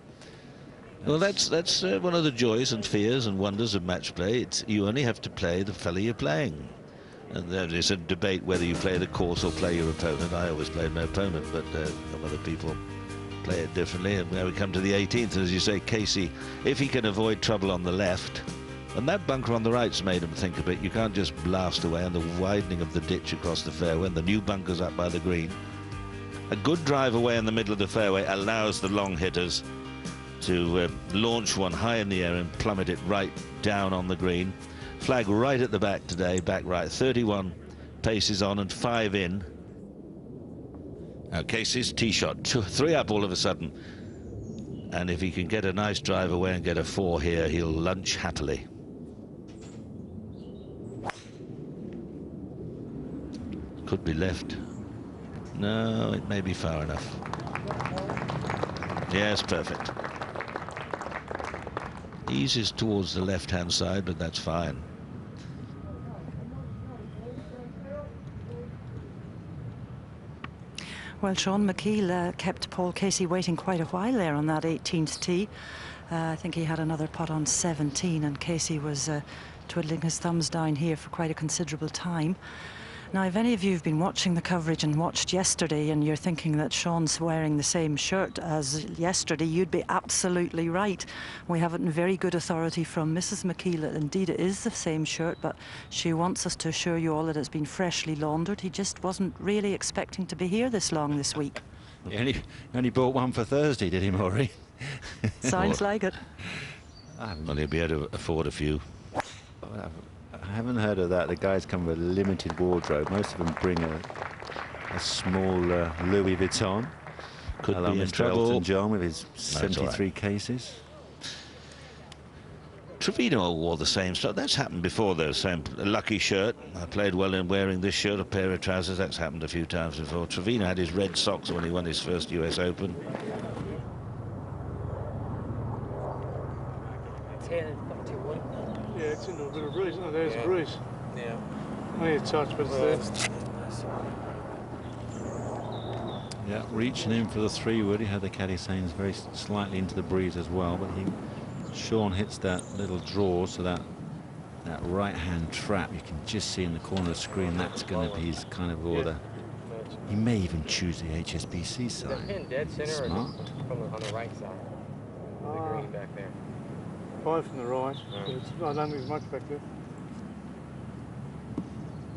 B: Well, that's one of the joys and fears and wonders of match play. You only have to play the fella you're playing. And there is a debate whether you play the course or play your opponent. I always played my opponent, but some other people play it differently. And now we come to the 18th, as you say, Casey, if he can avoid trouble on the left, and that bunker on the right's made him think a bit. You can't just blast away on the widening of the ditch across the fairway, and the new bunker's up by the green. A good drive away in the middle of the fairway allows the long hitters to launch one high in the air and plummet it right down on the green. Flag right at the back today, back right, 31 paces on and 5 in. Now Casey's tee shot, 3 up all of a sudden. And if he can get a nice drive away and get a 4 here, he'll lunch happily. Could be left. No, it may be far enough. Yes, perfect. Eases towards the left-hand side, but that's fine.
C: Well, Sean McKeel kept Paul Casey waiting quite a while there on that 18th tee. I think he had another putt on 17, and Casey was twiddling his thumbs down here for quite a considerable time. Now, if any of you have been watching the coverage and watched yesterday and you're thinking that Sean's wearing the same shirt as yesterday, you'd be absolutely right. We have it in very good authority from Mrs. McKeel that indeed it is the same shirt, but she wants us to assure you all that it's been freshly laundered. He just wasn't really expecting to be here this long this week.
H: He only bought one for Thursday, did he, Maury?
C: Sounds like it.
B: Well, he'll be able to afford a few.
H: I haven't heard of that. The guys come with a limited wardrobe. Most of them bring a small Louis Vuitton.
B: Could
H: Hello,
B: be in
H: Mr.
B: trouble.
H: Elton John with his 73 cases.
B: Trevino wore the same stuff. That's happened before, though. Same lucky shirt. I played well in wearing this shirt, a pair of trousers. That's happened a few times before. Trevino had his red socks when he won his first US Open.
J: Yeah, it's into a bit of breeze. Oh, there's a breeze.
I: Yeah.
J: Only a touch, but it's there.
H: Yeah, reaching in for the 3-wood. He had the caddy saying very slightly into the breeze as well, but Sean hits that little draw, so that right-hand trap you can just see in the corner of the screen. That's going to be his kind of order. He may even choose the HSBC side.
I: The pin dead center
H: Smart.
I: on the right side. The green back there.
J: 5 from the right. I don't think there's much back there.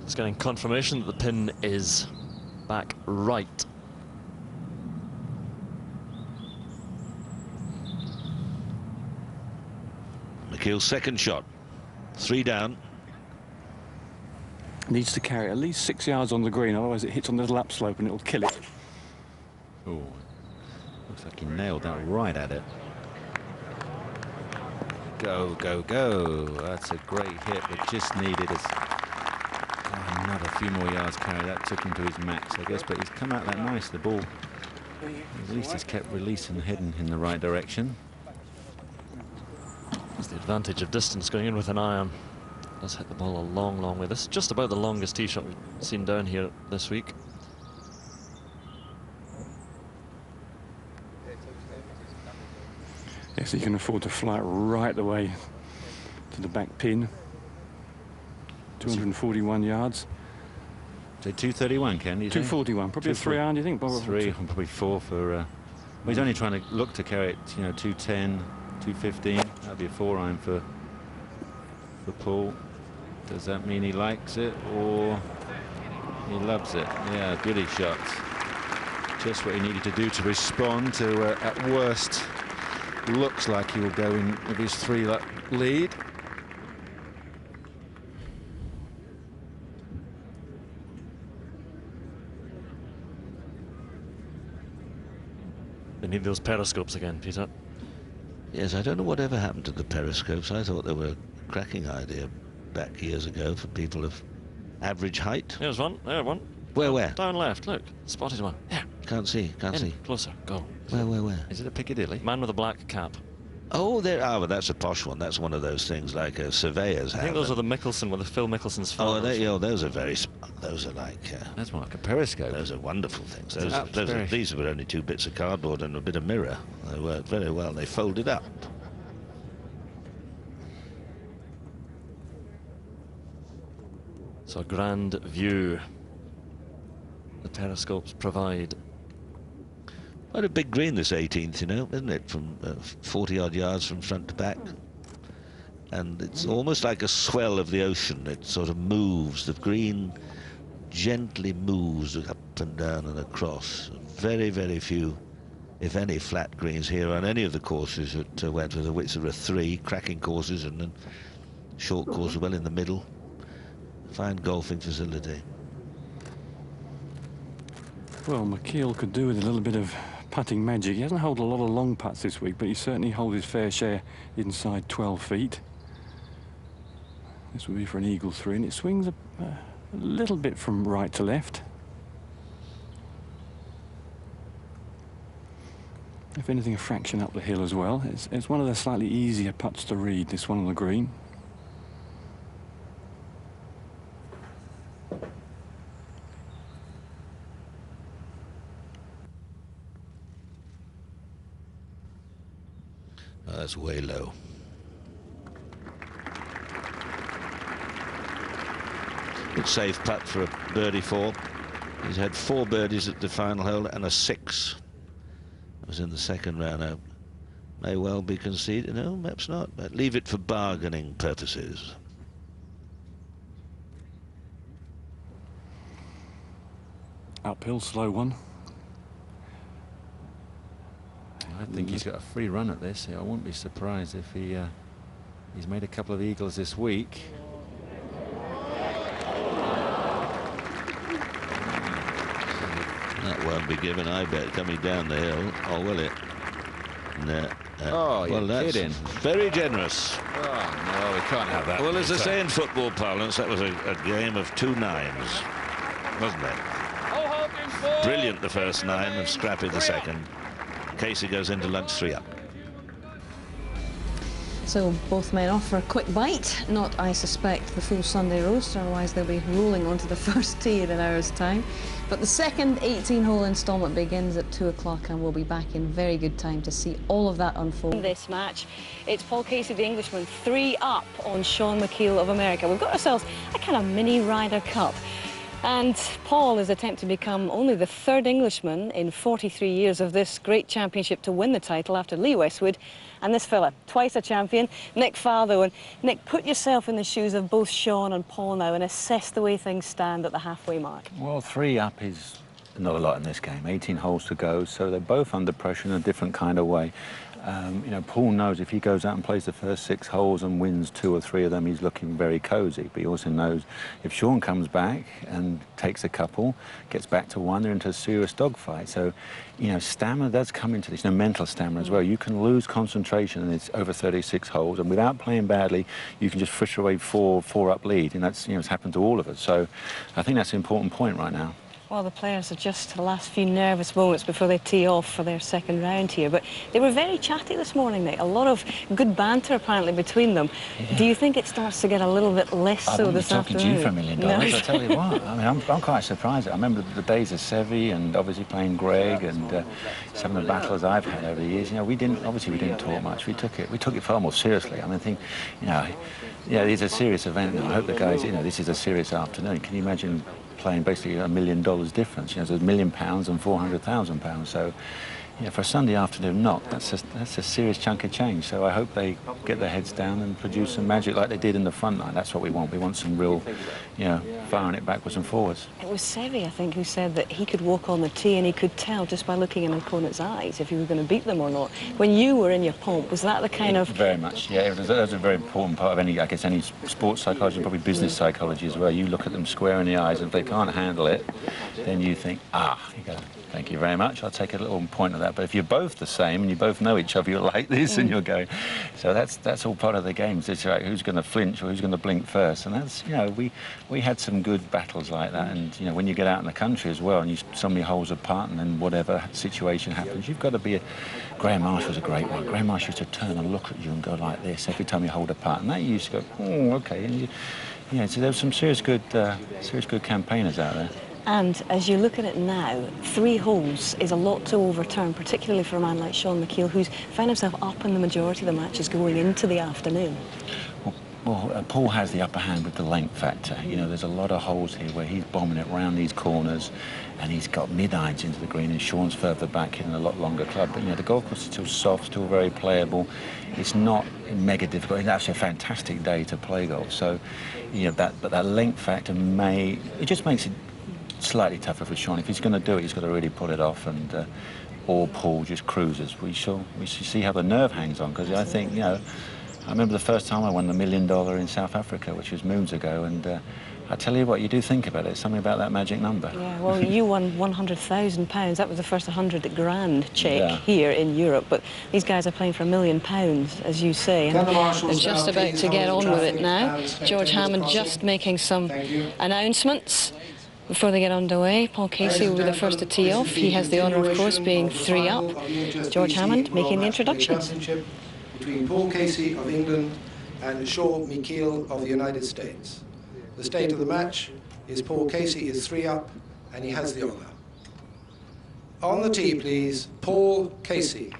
D: It's getting confirmation that the pin is back right.
B: McKeel's second shot. 3 down.
G: Needs to carry at least 6 yards on the green, otherwise it hits on the little upslope and it'll kill it.
H: Oh, looks like he nailed that right at it. Go, go, go. That's a great hit, but just needed another few more yards carry. That took him to his max, I guess, but he's come out that nice. The ball, at least he's kept releasing, heading in the right direction.
D: It's the advantage of distance going in with an iron. Does hit the ball a long, long way. This is just about the longest tee shot we've seen down here this week.
G: Yes, he can afford to fly it right the way to the back pin. 241 yards.
H: So 231, Ken?
G: 241, probably a 3 iron, do you think?
H: 3, probably 4 for. Well, he's only trying to look to carry it, 210, 215. That'd be a 4 iron for Paul. Does that mean he likes it or he loves it? Yeah, beauty shots. Just what he needed to do to respond to, at worst, looks like he will go in with his 3 lead.
D: They need those periscopes again, Peter.
B: Yes, I don't know whatever happened to the periscopes. I thought they were a cracking idea back years ago for people of average height.
D: There's one, there one.
B: Where?
D: Down left, look. Spotted one. There.
B: Can't see.
D: Closer, go.
B: Where?
H: Is it a Piccadilly?
D: Man with a black cap.
B: Oh, there. Ah, but that's a posh one. That's one of those things like surveyors have.
D: I think those are the Mickelson, with the Phil Mickelson's father.
B: Those are very. Those are like.
H: That's more like a periscope.
B: Those are wonderful things. These were only 2 bits of cardboard and a bit of mirror. They worked very well. They folded up.
D: So a grand view the periscopes provide.
B: Quite a big green, this 18th, you know, isn't it? From 40-odd yards from front to back. And it's almost like a swell of the ocean. It sort of moves. The green gently moves up and down and across. Very, very few, if any, flat greens here on any of the courses at Wentworth, of which there are 3 cracking courses and then short course well in the middle. Fine golfing facility.
G: Well, McKeel could do with a little bit of putting magic. He hasn't held a lot of long putts this week, but he certainly holds his fair share inside 12 feet. This would be for an eagle 3, and it swings a little bit from right to left. If anything, a fraction up the hill as well. It's one of the slightly easier putts to read, this one on the green.
B: That's way low. Good safe putt for a birdie 4. He's had 4 birdies at the final hole and a 6. It was in the second round out. May well be conceded. No, perhaps not. But leave it for bargaining purposes.
G: Uphill, slow one.
H: I think he's got a free run at this. I wouldn't be surprised if he's made a couple of eagles this week.
B: That won't be given, I bet, coming down the hill. Oh, will it? No.
H: Oh, you're
B: well, that's
H: kidding.
B: Very generous.
H: Oh, no, we can't have that.
B: Well, as they say in football parlance, that was a game of 2 nines, wasn't it? Brilliant the first 9 and Scrappy the second. Casey goes into lunch 3 up.
A: So both men off for a quick bite. Not, I suspect, the full Sunday roast, otherwise they'll be rolling onto the first tee in an hour's time. But the second 18-hole instalment begins at 2 o'clock, and we'll be back in very good time to see all of that unfold. In this match, it's Paul Casey, the Englishman, 3 up on Sean McKeel of America. We've got ourselves a kind of mini Ryder Cup. And Paul is attempting to become only the 3rd Englishman in 43 years of this great championship to win the title after Lee Westwood and this fella, twice a champion, Nick Faldo. And Nick, put yourself in the shoes of both Sean and Paul now and assess the way things stand at the halfway mark.
K: Well, 3 up is not a lot in this game. 18 holes to go, so they're both under pressure in a different kind of way. You know, Paul knows if he goes out and plays the first 6 holes and wins 2 or 3 of them, he's looking very cosy. But he also knows if Sean comes back and takes a couple, gets back to 1, they're into a serious dogfight. So, you know, stamina does come into this, you know, mental stamina as well. You can lose concentration and it's over 36 holes, and without playing badly, you can just fritter away 4 up lead, and that's, you know, it's happened to all of us. So I think that's an important point right now.
A: Well, the players are just the last few nervous moments before they tee off for their second round here. But they were very chatty this morning, Nick. A lot of good banter, apparently, between them. Yeah. Do you think it starts to get a little bit less so this afternoon?
K: I wouldn't be talking to you for $1 million. I tell you what, I mean, I'm quite surprised. I remember the days of Seve and obviously playing Greg and some of the battles I've had over the years. You know, we didn't talk much. We took it far more seriously. I mean, I think, you know, yeah, it's a serious event. I hope the guys, you know, this is a serious afternoon. Can you imagine playing basically $1 million difference? You know, there's £1 million and £400,000. So, yeah, for a Sunday afternoon knock, that's a serious chunk of change. So I hope they get their heads down and produce some magic like they did in the front line. That's what we want. We want some real, you know, firing it backwards and forwards.
A: It was Seve, I think, who said that he could walk on the tee and he could tell just by looking in an opponent's eyes if he was going to beat them or not. When you were in your pomp, was that the kind of...
K: Very much, yeah. That was a very important part of any, I guess, any sports psychology, probably business psychology as well. You look at them square in the eyes, and if they can't handle it, then you think, you go, thank you very much, I'll take a little point of that. that. But if you're both the same and you both know each other, you're like this and you're going. So that's all part of the game. It's like who's going to flinch or who's going to blink first. And that's, you know, we had some good battles like that. And, you know, when you get out in the country as well and you're so many holes apart and then whatever situation happens, you've got to be Graham Marshall's a great one. Graham Marshall used to turn and look at you and go like this every time you hold apart. And that you used to go, oh, OK. And yeah, so there were some serious good campaigners out there.
A: And as you look at it now, 3 holes is a lot to overturn, particularly for a man like Sean McKeel, who's found himself up in the majority of the matches going into the afternoon.
K: Well, Paul has the upper hand with the length factor. You know, there's a lot of holes here where he's bombing it around these corners and he's got mid-irons into the green and Sean's further back hitting a lot longer club. But, you know, the golf course is still soft, still very playable. It's not mega difficult. It's actually a fantastic day to play golf. So, you know, that length factor it just makes it slightly tougher for Sean. If he's going to do it, he's got to really pull it off, and or Paul just cruises. We shall see how the nerve hangs on, because I think, you know, I remember the first time I won the $1 million in South Africa, which was moons ago, and I tell you what, you do think about it, something about that magic number.
A: Yeah, well, you won £100,000. That was the first 100 grand check here in Europe, but these guys are playing for £1 million, as you say, and they're just about to get on with it now. George Hammond just making some announcements before they get underway. Paul Casey will be the first to tee off. He has the honour, of course, being 3 up. George Hammond making the introductions.
L: Between Paul Casey of England and Sean McKeel of the United States. The state of the match is Paul Casey is 3 up and he has the honour. On the tee, please, Paul Casey.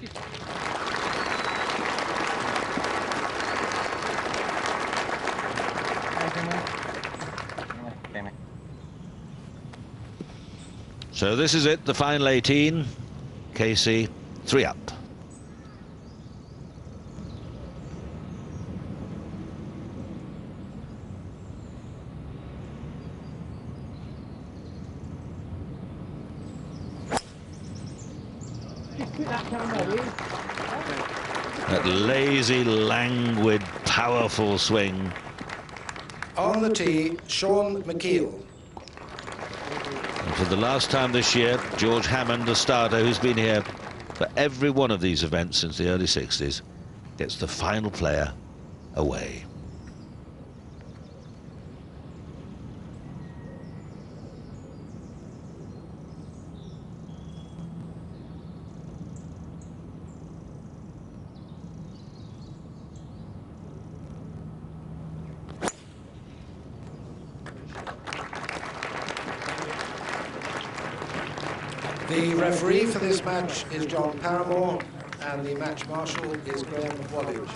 B: So this is it, the final 18. Casey, 3 up. That lazy, languid, powerful swing.
L: On the tee, Sean McKeel.
B: And for the last time this year, George Hammond, the starter, who's been here for every one of these events since the early 60s, gets the final player away.
L: The referee for this match is John Paramore, and the match marshal is Graham Wallage.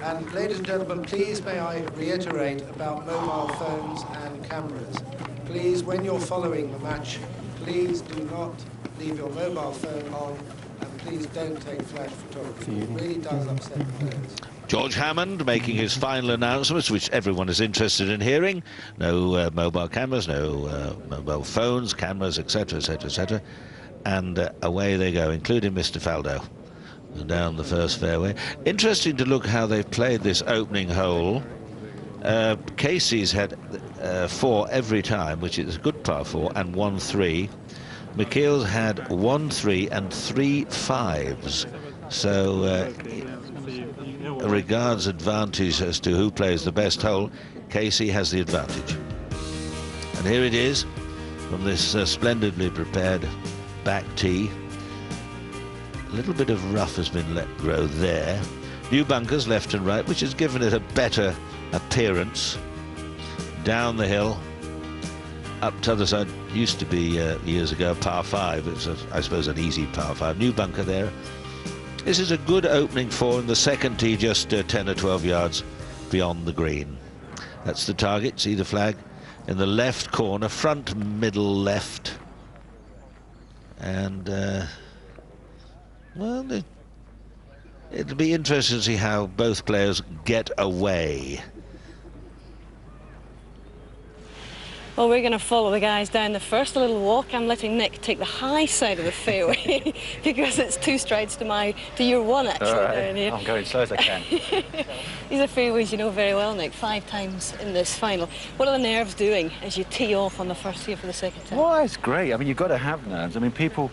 L: And ladies and gentlemen, please may I reiterate about mobile phones and cameras. Please, when you're following the match, please do not leave your mobile phone on, and please don't take flash photography. It really does upset the players.
B: George Hammond making his final announcements, which everyone is interested in hearing. No mobile cameras, no mobile phones, cameras, etc., etc., etc. And away they go, including Mr. Faldo, down the first fairway. Interesting to look how they've played this opening hole. Casey's had 4 every time, which is a good par 4, and 1 3. McKeel's had 1 3 and 3 5s. So regards advantage as to who plays the best hole, Casey has the advantage. And here it is from this splendidly prepared back tee. A little bit of rough has been let grow there. New bunkers left and right, which has given it a better appearance. Down the hill, up to the other side. Used to be years ago par 5. It's I suppose an easy par 5. New bunker there. This is a good opening for in the second tee, just 10 or 12 yards beyond the green. That's the target. See the flag in the left corner, front middle left. And well, it'll be interesting to see how both players get away.
A: Well, we're going to follow the guys down the first little walk. I'm letting Nick take the high side of the fairway because it's 2 strides to your 1 actually.
K: All right.
A: Down here.
K: I'm going as slow as I can.
A: These are fairways you know very well, Nick. 5 times in this final. What are the nerves doing as you tee off on the first tee for the second time?
K: Well, it's great. I mean, you've got to have nerves. I mean, people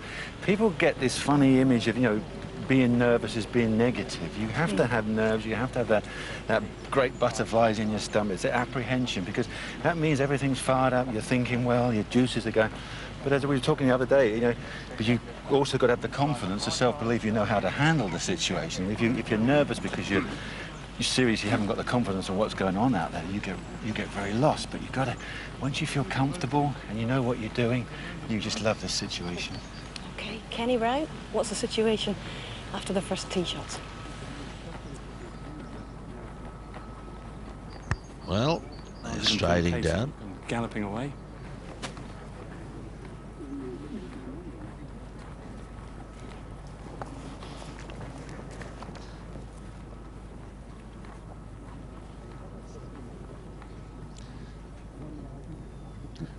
K: get this funny image of, you know, being nervous is being negative. You have to have nerves. You have to have that great butterflies in your stomach. It's the apprehension, because that means everything's fired up. You're thinking well. Your juices are going. But as we were talking the other day, you know, but you also got to have the confidence, the self-belief. You know how to handle the situation. If you're nervous because you seriously haven't got the confidence of what's going on out there, you get very lost. But you've got to, once you feel comfortable and you know what you're doing, you just love this situation.
A: Okay, Kenny Brown, what's the situation after the first tee shots?
B: Well, they're striding down.
G: Galloping away.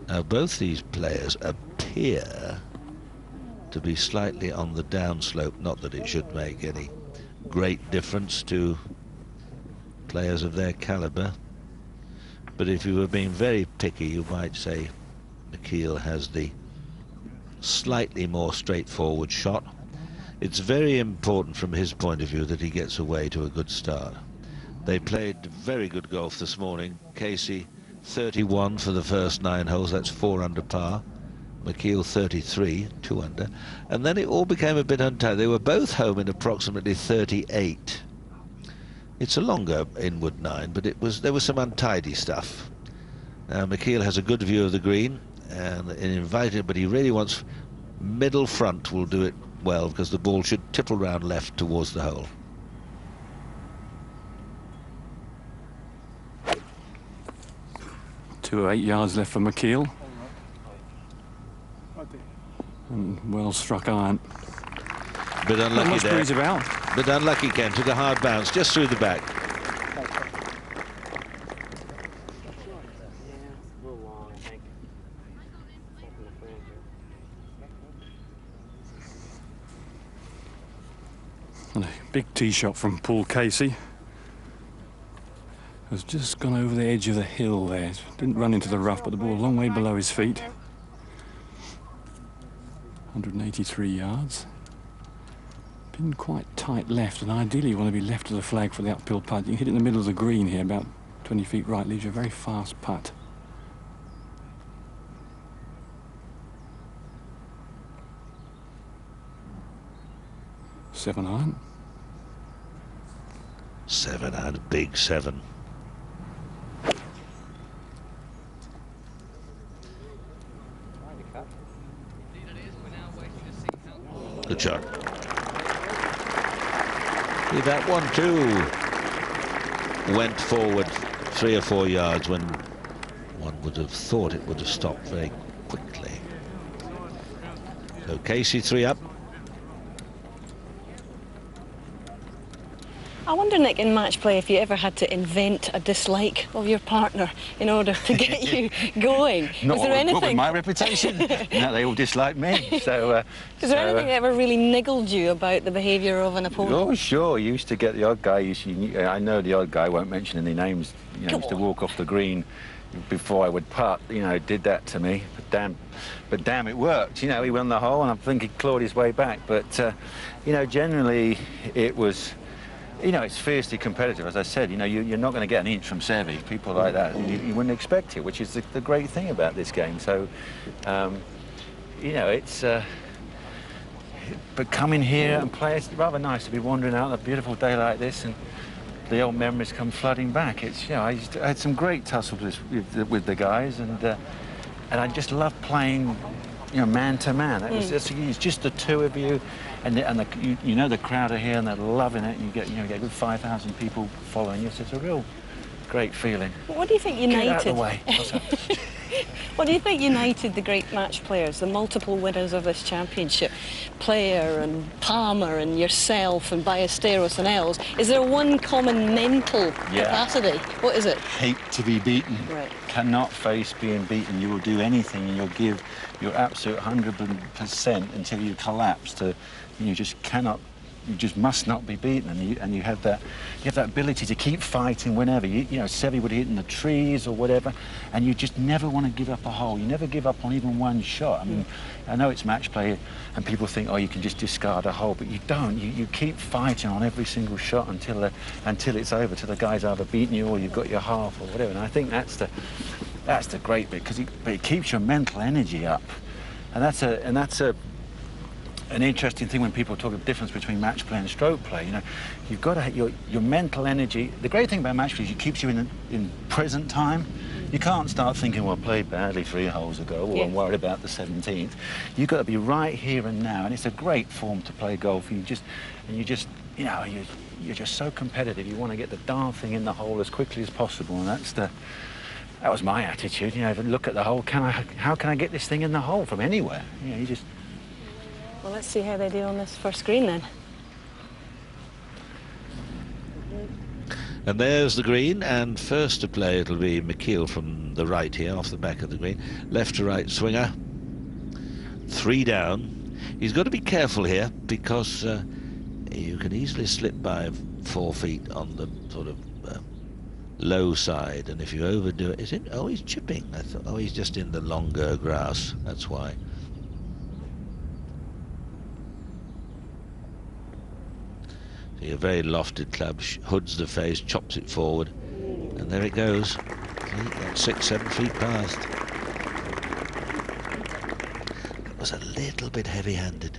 B: Now, both these players appear to be slightly on the downslope. Not that it should make any great difference to players of their caliber, but if you were being very picky, you might say McKeel has the slightly more straightforward shot. It's very important from his point of view that he gets away to a good start. They played very good golf this morning. Casey 31 for the first 9 holes, that's 4 under par. McKeel 33, 2 under, and then it all became a bit untidy. They were both home in approximately 38. It's a longer inward 9, but there was some untidy stuff. McKeel has a good view of the green and invited, but he really wants middle front will do it well, because the ball should tipple round left towards the hole.
G: Two 8 yards left for McKeel. And well struck iron.
B: Bit unlucky there.
G: Breeze about.
B: Bit unlucky, Ken. Took a hard bounce just through the back.
G: And a big tee shot from Paul Casey. Has just gone over the edge of the hill there. Didn't run into the rough, but the ball a long way below his feet. 183 yards. Been quite tight left, and ideally you want to be left of the flag for the uphill putt. You can hit it in the middle of the green here, about 20 feet right, leaves you a very fast putt. Seven iron.
B: 7 iron, big 7. Good shot. See, that one too went forward 3 or 4 yards when one would have thought it would have stopped very quickly. So Casey 3 up.
A: I wonder, Nick, in match play, if you ever had to invent a dislike of your partner in order to get you going.
K: Not
A: was there anything?
K: with my reputation. No, they all dislike me. So.
A: Is there anything that ever really niggled you about the behaviour of an opponent?
K: Oh, sure. You used to get the odd guy. I know the odd guy. Won't mention any names. You know, used to walk off the green before I would putt. You know, did that to me. But damn, it worked. You know, he won the hole, and I think he clawed his way back. But you know, generally, it was. You know, it's fiercely competitive, as I said. You know, you're not going to get an inch from Seve. People like that, you wouldn't expect it, which is the great thing about this game. So, you know, it's... but coming here and play, it's rather nice to be wandering out on a beautiful day like this, and the old memories come flooding back. It's, you know, I had some great tussles with the guys, and I just love playing, you know, man to man. It's just the two of you. And you know the crowd are here and they're loving it. And you get a good 5,000 people following you. So it's a real great feeling.
A: What do you think United?
K: Get out of the way.
A: What do you think united the great match players, the multiple winners of this championship, Player and Palmer and yourself and Ballesteros and Els? Is there one common mental capacity? What is it?
K: Hate to be beaten.
A: Right.
K: Cannot face being beaten. You will do anything and you'll give your absolute 100% until you collapse. You just cannot. You just must not be beaten, and you have that ability to keep fighting whenever. You know, Seve would hit in the trees or whatever, and you just never want to give up a hole. You never give up on even one shot. I mean, I know it's match play, and people think, oh, you can just discard a hole, but you don't. You keep fighting on every single shot until it's over, till the guy's either beaten you or you've got your half or whatever. And I think that's the great bit, because it keeps your mental energy up, and that's an interesting thing when people talk of the difference between match play and stroke play. You know, you've got to have your mental energy. The great thing about match play is it keeps you in present time. You can't start thinking, well, I played badly 3 holes ago, or I'm worried about the 17th. You've got to be right here and now, and it's a great form to play golf. You're just so competitive. You want to get the darn thing in the hole as quickly as possible, and that was my attitude. You know, look at the hole. How can I get this thing in the hole from anywhere? You know, you just.
A: Well, let's see how they do on this first green then.
B: And there's the green, and first to play it'll be McKeel from the right here, off the back of the green. Left to right swinger. 3 down. He's got to be careful here, because you can easily slip by 4 feet on the sort of low side, and if you overdo it, oh, he's chipping. I thought, oh, he's just in the longer grass, that's why. A very lofted club, hoods the face, chops it forward, and there it goes. That's 6-7 feet past. It was a little bit heavy-handed.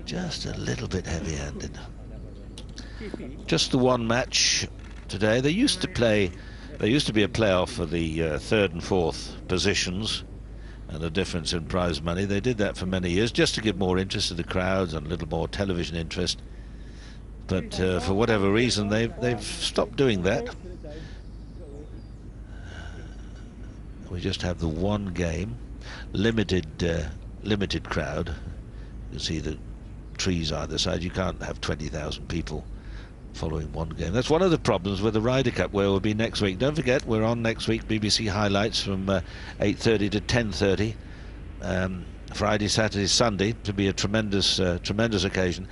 B: Just a little bit heavy-handed. Just the one match today. There used to be a playoff for the 3rd and 4th positions, and a difference in prize money. They did that for many years just to give more interest to the crowds and a little more television interest, but for whatever reason they've stopped doing that. We just have the one game, limited crowd. You can see the trees either side. You can't have 20,000 people following one game. That's one of the problems with the Ryder Cup, where we'll be next week. Don't forget, we're on next week, BBC highlights from 8:30 to 10:30, Friday, Saturday, Sunday, to be a tremendous occasion.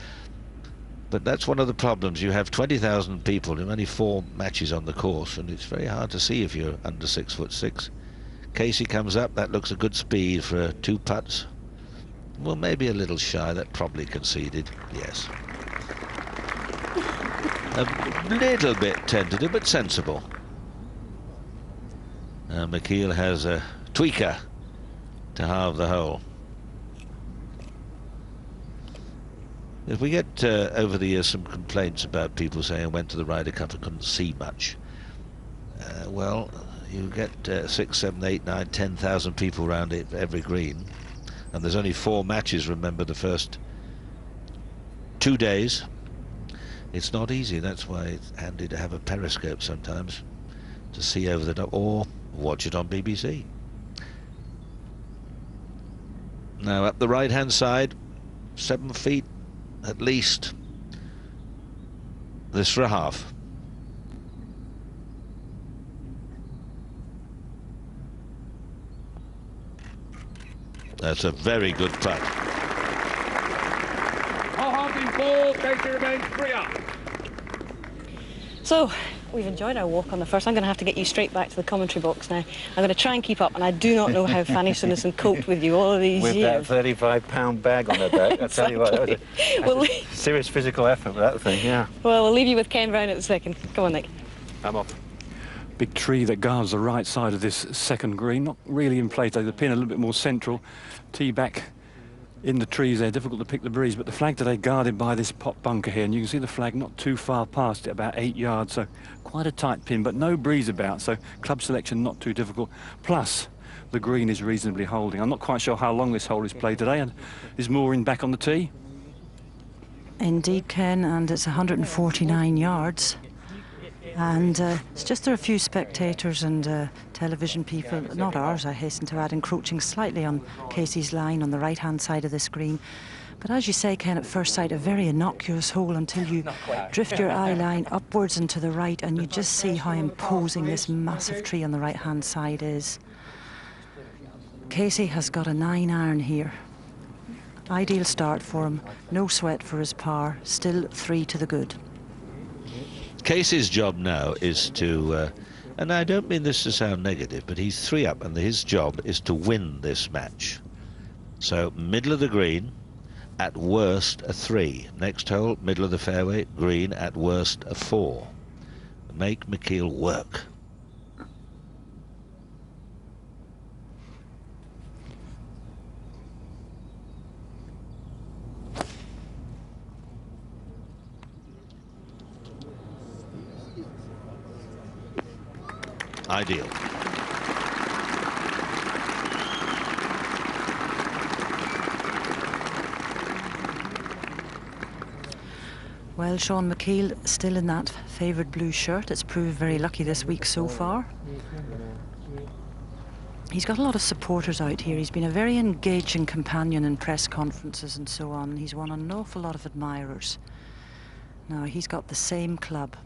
B: But that's one of the problems. You have 20,000 people and only 4 matches on the course, and it's very hard to see if you're under 6'6". Casey comes up. That looks a good speed for 2 putts. Well, maybe a little shy. That probably conceded. Yes. A little bit tentative, but sensible. McKeel has a tweaker to halve the hole. If we get over the years some complaints about people saying I went to the Ryder Cup and couldn't see much, well, you get 6, 7, 8, 9, 10,000 people around it every green, and there's only 4 matches. Remember, the first 2 days. It's not easy. That's why it's handy to have a periscope sometimes to see over the top, or watch it on BBC. Now up the right hand side, 7 feet at least. This for a half. That's a very good putt.
F: Casey remains 3 up.
A: So we've enjoyed our walk on the first. I'm going to have to get you straight back to the commentary box now. I'm going to try and keep up, and I do not know how Fanny Sunnison coped with you all of these years.
K: With that 35-pound bag on her back, I tell you what, that was a serious physical effort with that thing, yeah.
A: Well, we'll leave you with Ken Brown at the second. Come on, Nick.
K: I'm off.
G: Big tree that guards the right side of this second green, not really in play, though. The pin a little bit more central. Tee back in the trees there, difficult to pick the breeze, but the flag today guarded by this pot bunker here, and you can see the flag not too far past it, about 8 yards, so quite a tight pin, but no breeze about, so club selection not too difficult. Plus, the green is reasonably holding. I'm not quite sure how long this hole is played today, and is mooring back on the tee?
C: Indeed, Ken, and it's 149 yards. And it's just there are a few spectators and television people, not ours, I hasten to add, encroaching slightly on Casey's line on the right-hand side of this green. But as you say, Ken, at first sight, a very innocuous hole until you drift your eye line upwards and to the right, and you just see how imposing this massive tree on the right-hand side is. Casey has got a 9-iron here. Ideal start for him, no sweat for his par, still 3 to the good.
B: Casey's job now is to, and I don't mean this to sound negative, but he's 3 up, and his job is to win this match. So middle of the green, at worst a 3. Next hole, middle of the fairway, green, at worst a 4. Make McKeel work. Ideal.
C: Well, Sean McKeel still in that favoured blue shirt. It's proved very lucky this week so far. He's got a lot of supporters out here. He's been a very engaging companion in press conferences and so on. He's won an awful lot of admirers. Now, he's got the same club.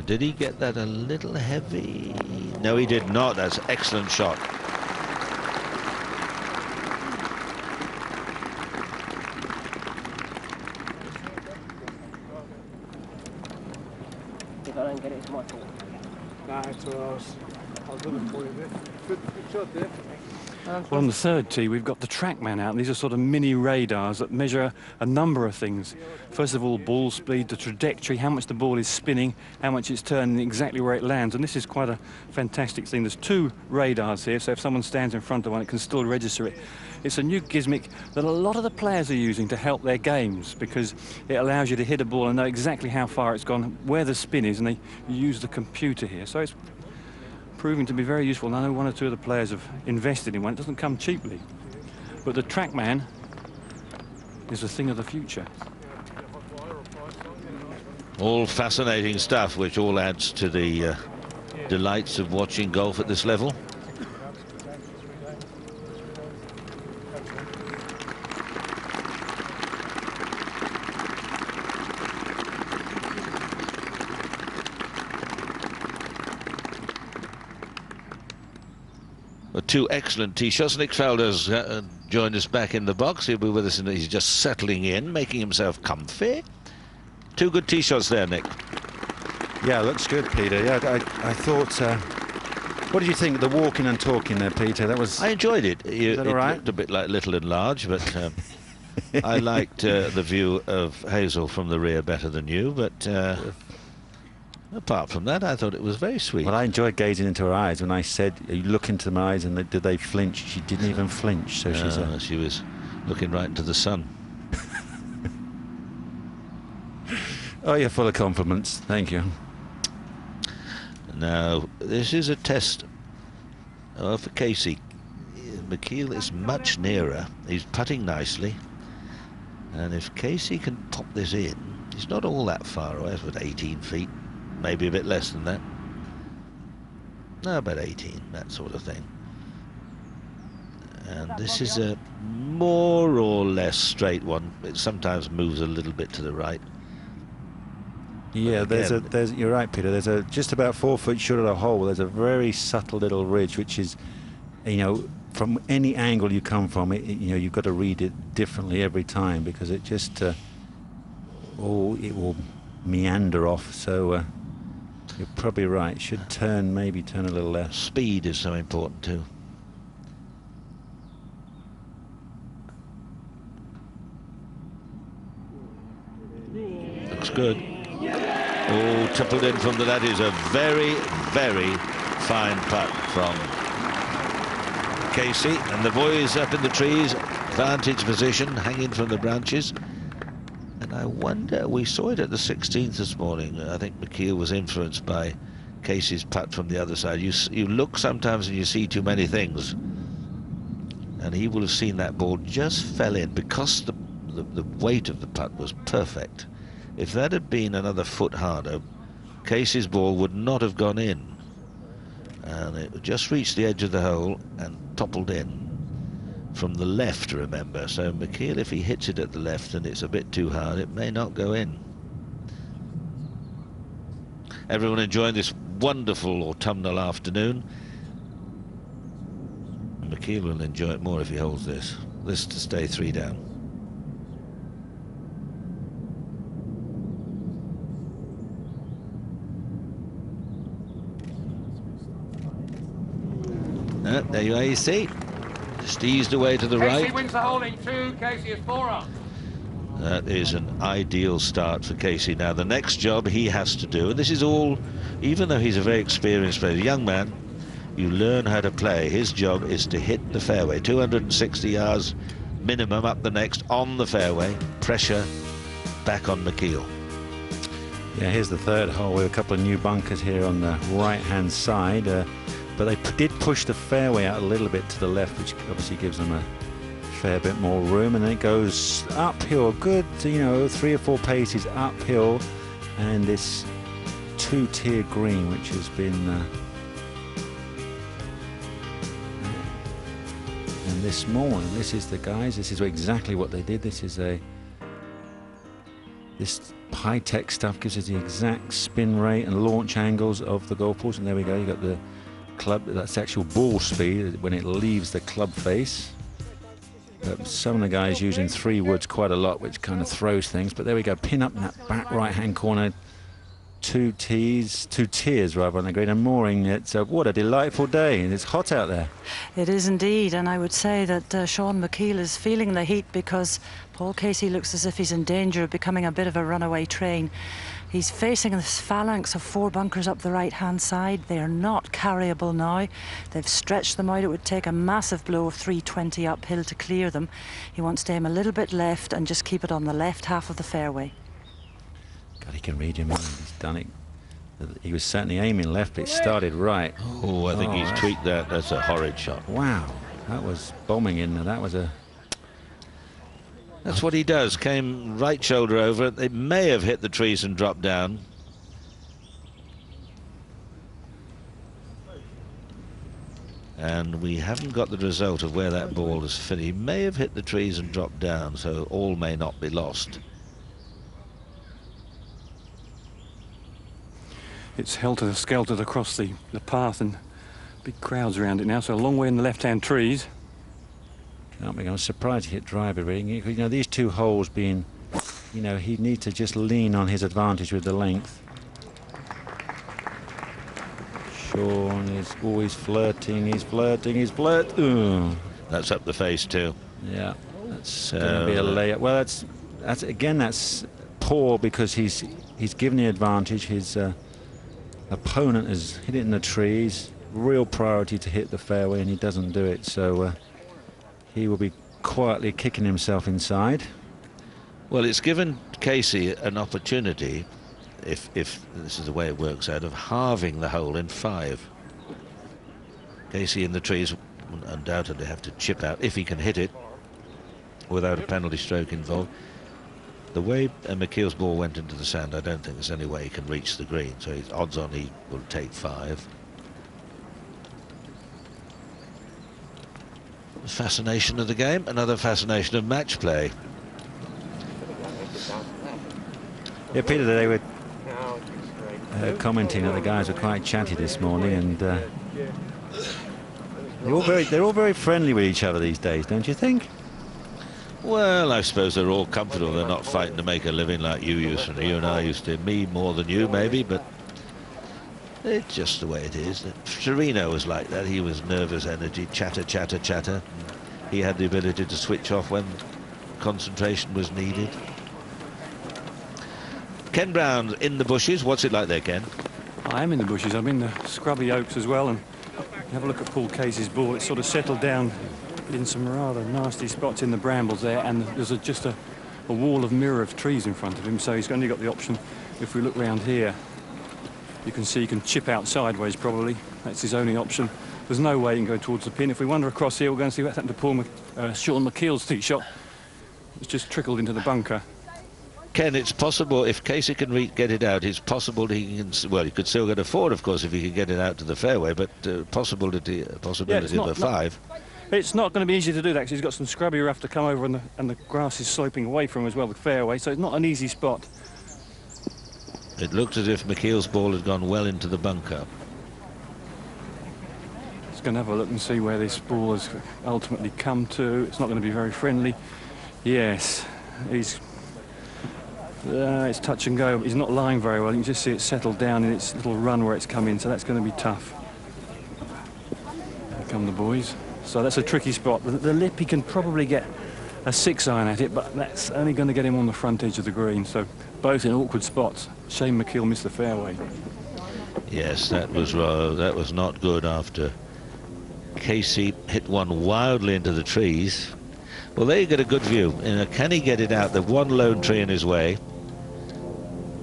B: Did he get that a little heavy? No, he did not. That's an excellent shot.
I: If I don't get it, it's my fault.
J: Nah, it's all right. I was looking for you there. Good shot there.
G: Well, on the third tee, we've got the TrackMan out, and these are sort of mini radars that measure a number of things. First of all, ball speed, the trajectory, how much the ball is spinning, how much it's turning, exactly where it lands. And this is quite a fantastic thing. There's 2 radars here, so if someone stands in front of one, it can still register it. It's a new gizmic that a lot of the players are using to help their games, because it allows you to hit a ball and know exactly how far it's gone, where the spin is, and they use the computer here. So it's proving to be very useful. And I know 1 or 2 of the players have invested in one. It doesn't come cheaply. But the TrackMan is a thing of the future.
B: All fascinating stuff, which all adds to the delights of watching golf at this level. Well, 2 excellent tee shots. Nick Felder's joined us back in the box. He'll be with us, and he's just settling in, making himself comfy. 2 good tee shots there, Nick.
H: Yeah, looks good, Peter. Yeah, I thought. What did you think of the walking and talking there, Peter? That was.
B: I enjoyed it.
H: Is that all right?
B: It looked a bit like Little and Large, but I liked the view of Hazell from the rear better than you. But apart from that, I thought it was very sweet.
H: Well, I enjoyed gazing into her eyes when I said, "You look into my eyes, and did they flinch?" She didn't even flinch. So
B: she was looking right into the sun.
H: Oh, you're full of compliments. Thank you.
B: Now, this is a test for Casey. McKeel is much nearer. He's putting nicely. And if Casey can pop this in, he's not all that far away. It's about 18 feet, maybe a bit less than that. No, about 18, that sort of thing. And this is a more or less straight one. It sometimes moves a little bit to the right.
H: Yeah, you're right, Peter. There's just about 4 foot short of the hole. There's a very subtle little ridge, which is, from any angle you come from, you've got to read it differently every time, because it just, it will meander off. So you're probably right. Should maybe turn a little left.
B: Speed is so important too. Looks good. Oh, tripled in from that is a very, very fine putt from Casey. And the boys up in the trees, vantage position, hanging from the branches. And And I wonder, we saw it at the 16th this morning. I think McKeel was influenced by Casey's putt from the other side. You look sometimes and you see too many things. And he will have seen that ball just fell in because the weight of the putt was perfect. If that had been another foot harder, Casey's ball would not have gone in. And it just reached the edge of the hole and toppled in. From the left, remember. So McKeel, if he hits it at the left and it's a bit too hard, it may not go in. Everyone enjoying this wonderful autumnal afternoon. McKeel will enjoy it more if he holds this. This to stay 3 down. There you are, you see. Just eased away to the right.
F: Casey wins the holding 2, Casey is 4 up.
B: That is an ideal start for Casey. Now the next job he has to do, and this is all, even though he's a very experienced player, young man, you learn how to play. His job is to hit the fairway, 260 yards minimum up the next on the fairway. Pressure back on McKeel.
H: Yeah, here's the 3rd hole with a couple of new bunkers here on the right-hand side. But they did push the fairway out a little bit to the left, which obviously gives them a fair bit more room, and then it goes uphill, good, you know, 3 or 4 paces uphill, and this 2-tier green, which has been and this morning, this is the guys, this is exactly what they did. This is this high-tech stuff gives us the exact spin rate and launch angles of the golf balls, and there we go, you got the club, that's actual ball speed when it leaves the club face. But some of the guys using 3 woods quite a lot, which kind of throws things. But there we go, pin up in that back right-hand corner, 2 tiers rather on the green, and mooring it. So what a delightful day, and it's hot out there.
C: It is indeed, and I would say that Sean McKeel is feeling the heat because Paul Casey looks as if he's in danger of becoming a bit of a runaway train. He's facing this phalanx of 4 bunkers up the right-hand side. They are not carryable now. They've stretched them out. It would take a massive blow of 320 uphill to clear them. He wants to aim a little bit left and just keep it on the left half of the fairway.
H: God, he can read your mind. He's done it. He was certainly aiming left, but it started right.
B: Oh, I think he's tweaked that. That's a horrid shot.
H: Wow, that was bombing in there. That was a...
B: That's what he does. Came right shoulder over. It may have hit the trees and dropped down. And we haven't got the result of where that ball has finished. He may have hit the trees and dropped down, so all may not be lost.
G: It's helter-skeltered across the path, and big crowds around it now, so a long way in the left-hand trees.
H: I'm surprised he hit driver reading. You know, these 2 holes being, you know, he needs to just lean on his advantage with the length. Sean is always flirting, he's flirting.
B: That's up the face too.
H: Yeah, that's going to be a layup. Well, that's again, that's poor because he's given the advantage. His opponent has hit it in the trees. Real priority to hit the fairway, and he doesn't do it. So he will be quietly kicking himself inside.
B: Well, it's given Casey an opportunity, if this is the way it works out, of halving the hole in 5. Casey in the trees will undoubtedly have to chip out if he can hit it without a penalty stroke involved. The way McKeel's ball went into the sand, I don't think there's any way he can reach the green, so it's odds on he will take 5. Fascination of the game, another fascination of match play.
H: Yeah, Peter, they were commenting that the guys were quite chatty this morning, and they're all very friendly with each other these days, don't you think?
B: Well, I suppose they're all comfortable. They're not fighting to make a living like you and I used to. Me more than you, maybe, but it's just the way it is. Sereno was like that. He was nervous energy, chatter, chatter, chatter. He had the ability to switch off when concentration was needed. Ken Brown in the bushes. What's it like there, Ken?
G: I am in the bushes. I'm in the scrubby oaks as well, and have a look at Paul Casey's ball. It's sort of settled down in some rather nasty spots in the brambles there, and there's just a a wall of mirror of trees in front of him, so he's only got the option. If we look round here, you can see he can chip out sideways probably. That's his only option. There's no way he can go towards the pin. If we wander across here, we're going to see what's happened to Sean McKeel's tee shot. It's just trickled into the bunker.
B: Ken, it's possible, if Casey can get it out, it's possible that he can, well, he could still get a 4, of course, if he could get it out to the fairway, but possibility of a 5.
G: It's not going to be easy to do that, because he's got some scrubby rough to come over, and the grass is sloping away from him as well, the fairway, so it's not an easy spot.
B: It looked as if McKeel's ball had gone well into the bunker.
G: Just going to have a look and see where this ball has ultimately come to. It's not going to be very friendly. Yes, it's touch and go. He's not lying very well. You can just see it settle down in its little run where it's come in, so that's going to be tough. Here come the boys. So that's a tricky spot. The lip, he can probably get a 6-iron at it, but that's only going to get him on the front edge of the green. So both in awkward spots. Shane McKeel missed the fairway.
B: Yes, that was not good after Casey hit one wildly into the trees. Well, there you get a good view. Can he get it out? There's one lone tree in his way,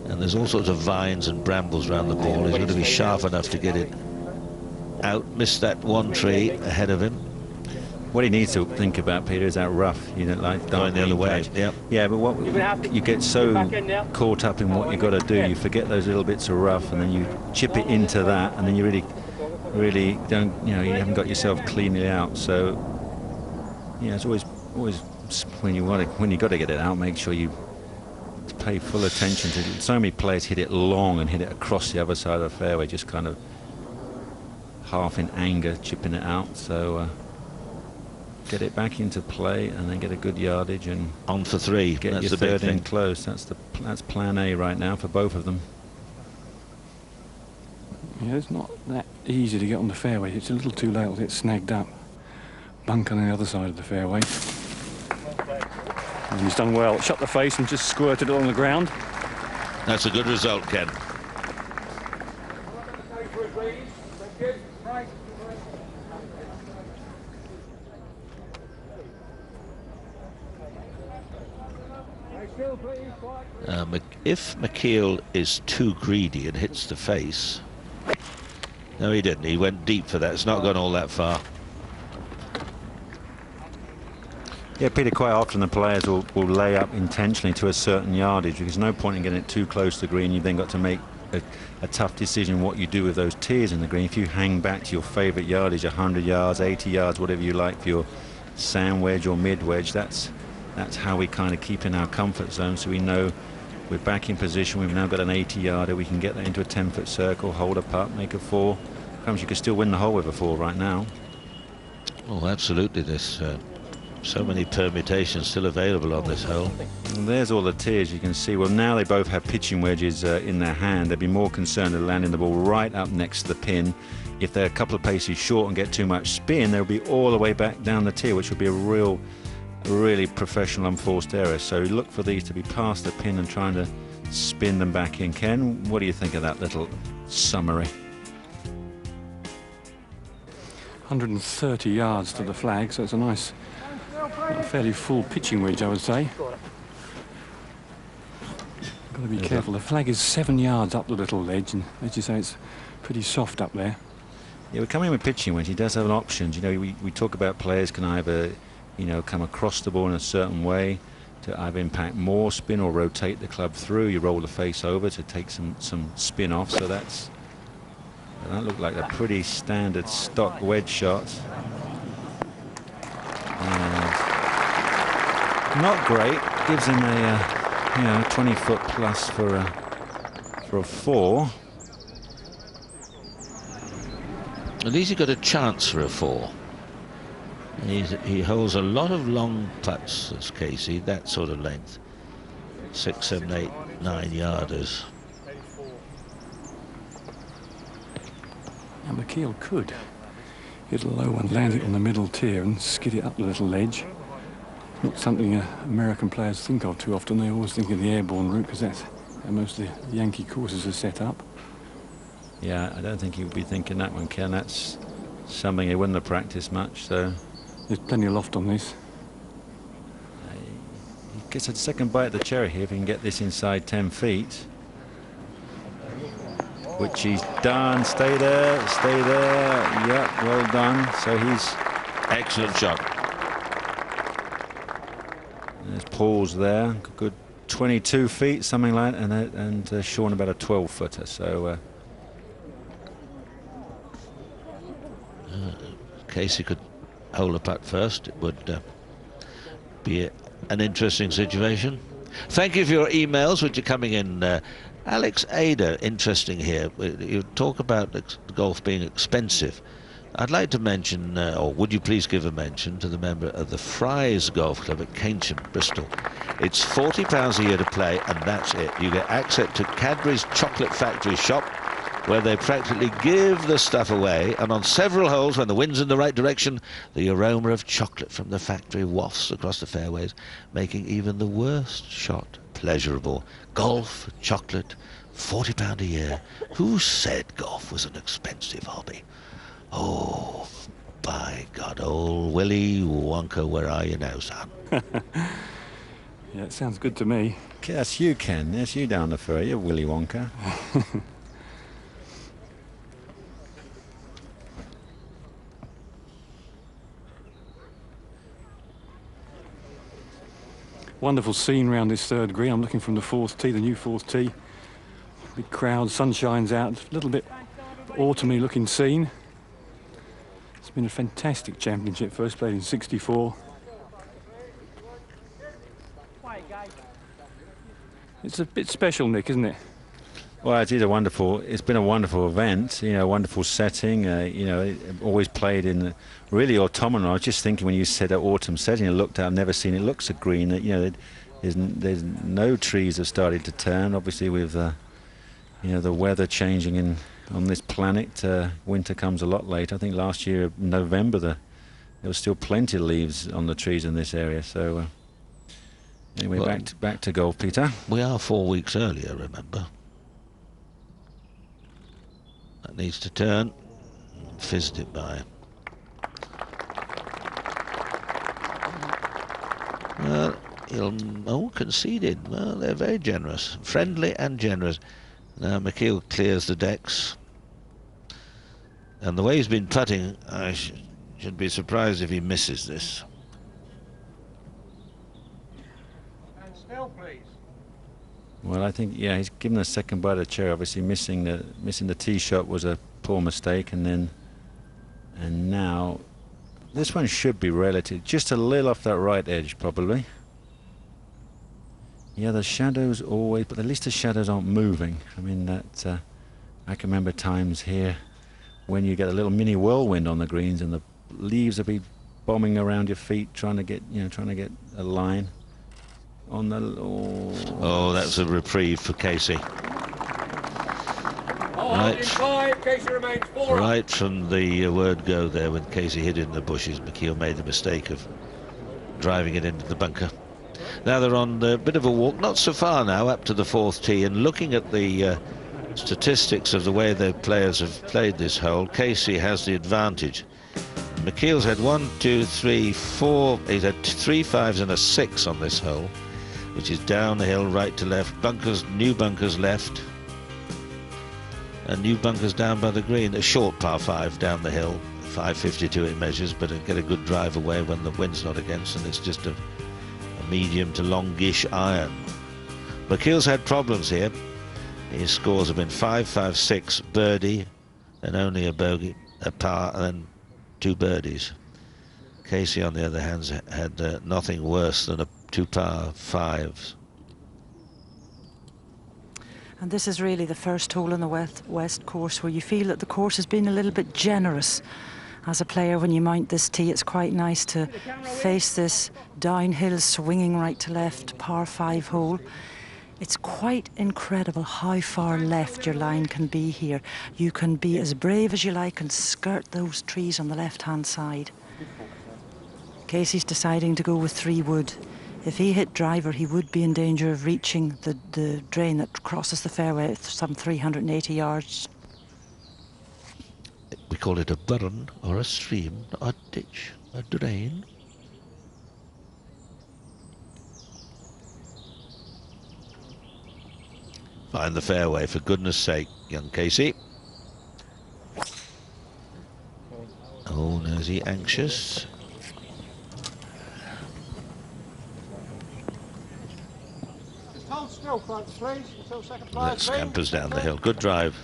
B: and there's all sorts of vines and brambles around the ball. He's going to be sharp enough to get it out. Missed that one tree ahead of him.
H: What he needs to think about, Peter, is that rough. You know, like
B: going the other way. Yep.
H: Yeah, but what you get so caught up in what you've got to do, you forget those little bits of rough, and then you chip it into that, and then you really don't. You know, you haven't got yourself cleanly out. So, yeah, it's always when you got to get it out, make sure you pay full attention to it. So many players hit it long and hit it across the other side of the fairway, just kind of half in anger, chipping it out. So get it back into play and then get a good yardage and
B: on for 3.
H: Get
B: that's
H: your
B: the
H: third
B: big
H: in
B: thing.
H: close. That's plan A right now for both of them.
G: Yeah, it's not that easy to get on the fairway. It's a little too late to get snagged up. Bunker on the other side of the fairway. And he's done well. Shut the face and just squirted it on the ground.
B: That's a good result, Ken. If McKeel is too greedy and hits the face... No, he didn't. He went deep for that. It's not gone all that far.
H: Yeah, Peter, quite often the players will lay up intentionally to a certain yardage, because there's no point in getting it too close to the green. You've then got to make a tough decision what you do with those tears in the green. If you hang back to your favourite yardage, 100 yards, 80 yards, whatever you like for your sand wedge or mid wedge, that's how we kind of keep in our comfort zone, so we know we're back in position. We've now got an 80-yarder. We can get that into a 10-foot circle, hold a putt, make a 4. Comes, you could still win the hole with a 4 right now.
B: Oh, absolutely. There's so many permutations still available on this hole.
H: And there's all the tears you can see. Well, now they both have pitching wedges in their hand. They'd be more concerned with landing the ball right up next to the pin. If they're a couple of paces short and get too much spin, they'll be all the way back down the tee, which would be a really professional unforced error. So look for these to be past the pin and trying to spin them back in. Ken, what do you think of that little summary?
G: 130 yards to the flag, so it's a nice, fairly full pitching wedge, I would say. Got to be careful. The flag is 7 yards up the little ledge, and as you say, it's pretty soft up there.
H: Yeah, we're coming with pitching wedge. He does have options. You know, we talk about players can either, you know, come across the ball in a certain way to either impact more spin or rotate the club through. You roll the face over to take some spin off. So that looked like a pretty standard stock wedge shot. Not great. Gives him a 20-foot plus for a 4.
B: At least he got a chance for a 4. He holds a lot of long putts, as Casey, that sort of length. 6, 7, 8, 9 yarders.
G: And McKeel could hit a low one, land it on the middle tier and skid it up the little ledge. Not something American players think of too often. They always think of the airborne route, because that's how most of the Yankee courses are set up.
H: Yeah, I don't think he would be thinking that one, Ken. That's something he wouldn't have practiced much, so...
G: There's plenty of loft on this.
H: gets a second bite at the cherry here if he can get this inside 10 feet. Which he's done. Stay there, stay there. Yep, well done. So he's...
B: Excellent shot.
H: There's Paul's there. Good 22 feet, something like that. And Sean about a 12-footer. So...
B: Casey could hold a putt first. It would be an interesting situation. Thank you for your emails, which are coming in. Alex Ada, interesting here. You talk about golf being expensive. I'd like to mention, or would you please give a mention to the member of the Fry's Golf Club at Keynsham, Bristol. It's £40 a year to play, and that's it. You get access to Cadbury's Chocolate Factory shop, where they practically give the stuff away, and on several holes, when the wind's in the right direction, the aroma of chocolate from the factory wafts across the fairways, making even the worst shot pleasurable. Golf, chocolate, £40 a year. Who said golf was an expensive hobby? Oh, by God, old Willy Wonka, where are you now, son?
G: Yeah, it sounds good to me.
H: That's you, Ken. That's you down the furrow. You're Willy Wonka.
G: Wonderful scene round this third green. I'm looking from the fourth tee, the new fourth tee. Big crowd, sun shines out, a little bit autumny looking scene. It's been a fantastic championship, first played in '64. It's a bit special, Nick, isn't it?
H: Well, it's been a wonderful event, you know, wonderful setting, you know, always played in really autumnal. I was just thinking when you said that autumn setting, I looked out, I've never seen it look so green. You know, there's no trees have started to turn, obviously with, you know, the weather changing on this planet. Winter comes a lot later. I think last year, November, there was still plenty of leaves on the trees in this area. So anyway, well, back to golf, Peter.
B: We are 4 weeks earlier, remember. That needs to turn. Fizzed it by. Well, conceded. Well, they're very generous. Friendly and generous. Now McKeel clears the decks. And the way he's been putting, I should be surprised if he misses this.
F: And still, please.
H: Well, I think, yeah, he's given a second bite of the cherry. Obviously, missing the tee shot was a poor mistake, and now this one should be relative, just a little off that right edge, probably. Yeah, the shadows always, but at least the shadows aren't moving. I mean, that I can remember times here when you get a little mini whirlwind on the greens and the leaves will be bombing around your feet, trying to get a line. On the
B: oh, that's a reprieve for Casey. Right from the word go there, when Casey hid in the bushes, McKeel made the mistake of driving it into the bunker. Now they're on a bit of a walk, not so far now, up to the fourth tee, and looking at the statistics of the way the players have played this hole, Casey has the advantage. McKeel's had 1, 2, 3, 4. He's had 3 5s and a 6 on this hole, which is down the hill, right to left, bunkers, new bunkers left, and new bunkers down by the green. A short par 5 down the hill, 552 it measures, but it'll get a good drive away when the wind's not against, and it's just a medium to longish iron. McKeel's had problems here. His scores have been 5, 5, 6, birdie, and only a bogey, a par, and then 2 birdies. Casey, on the other hand, had nothing worse than 2 par 5s.
C: And this is really the first hole in the West course where you feel that the course has been a little bit generous. As a player, when you mount this tee, it's quite nice to face this downhill, swinging right to left, par 5 hole. It's quite incredible how far left your line can be here. You can be as brave as you like and skirt those trees on the left-hand side. Casey's deciding to go with 3 wood. If he hit driver, he would be in danger of reaching the drain that crosses the fairway at some 380 yards.
B: We call it a burn or a stream, a ditch, a drain. Find the fairway, for goodness sake, young Casey. Oh, no, is he anxious?
J: Just hold still, folks, please, until second fly.
B: That scampers down the hill. Good drive.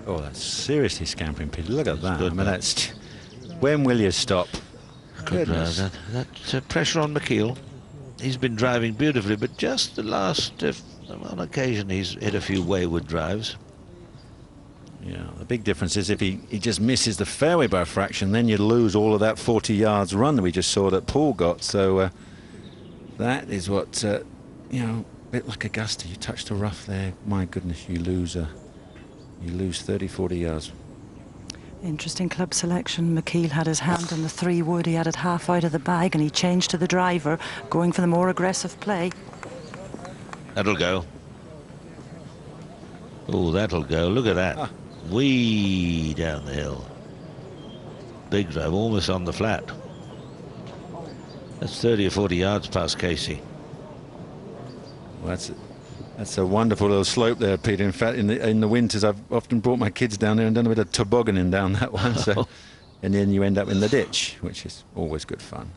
H: Oh, that's seriously scampering, Peter. Look at that.
B: Good,
H: I mean, that's... When will you stop?
B: Good drive. That pressure on McKeel. He's been driving beautifully, but just the last... on occasion, he's hit a few wayward drives.
H: Yeah, the big difference is if he just misses the fairway by a fraction, then you lose all of that 40 yards run that we just saw that Paul got. So that is what, you know, a bit like Augusta. You touch the rough there, my goodness, you lose 30, 40 yards.
C: Interesting club selection. McKeel had his hand on the 3-wood. He had it half out of the bag and he changed to the driver, going for the more aggressive play.
B: That'll go. Oh, that'll go. Look at that. Wee down the hill. Big drive, almost on the flat. That's 30 or 40 yards past Casey.
H: Well, that's a wonderful little slope there, Peter. In fact, in the winters, I've often brought my kids down there and done a bit of tobogganing down that one. So, and then you end up in the ditch, which is always good fun.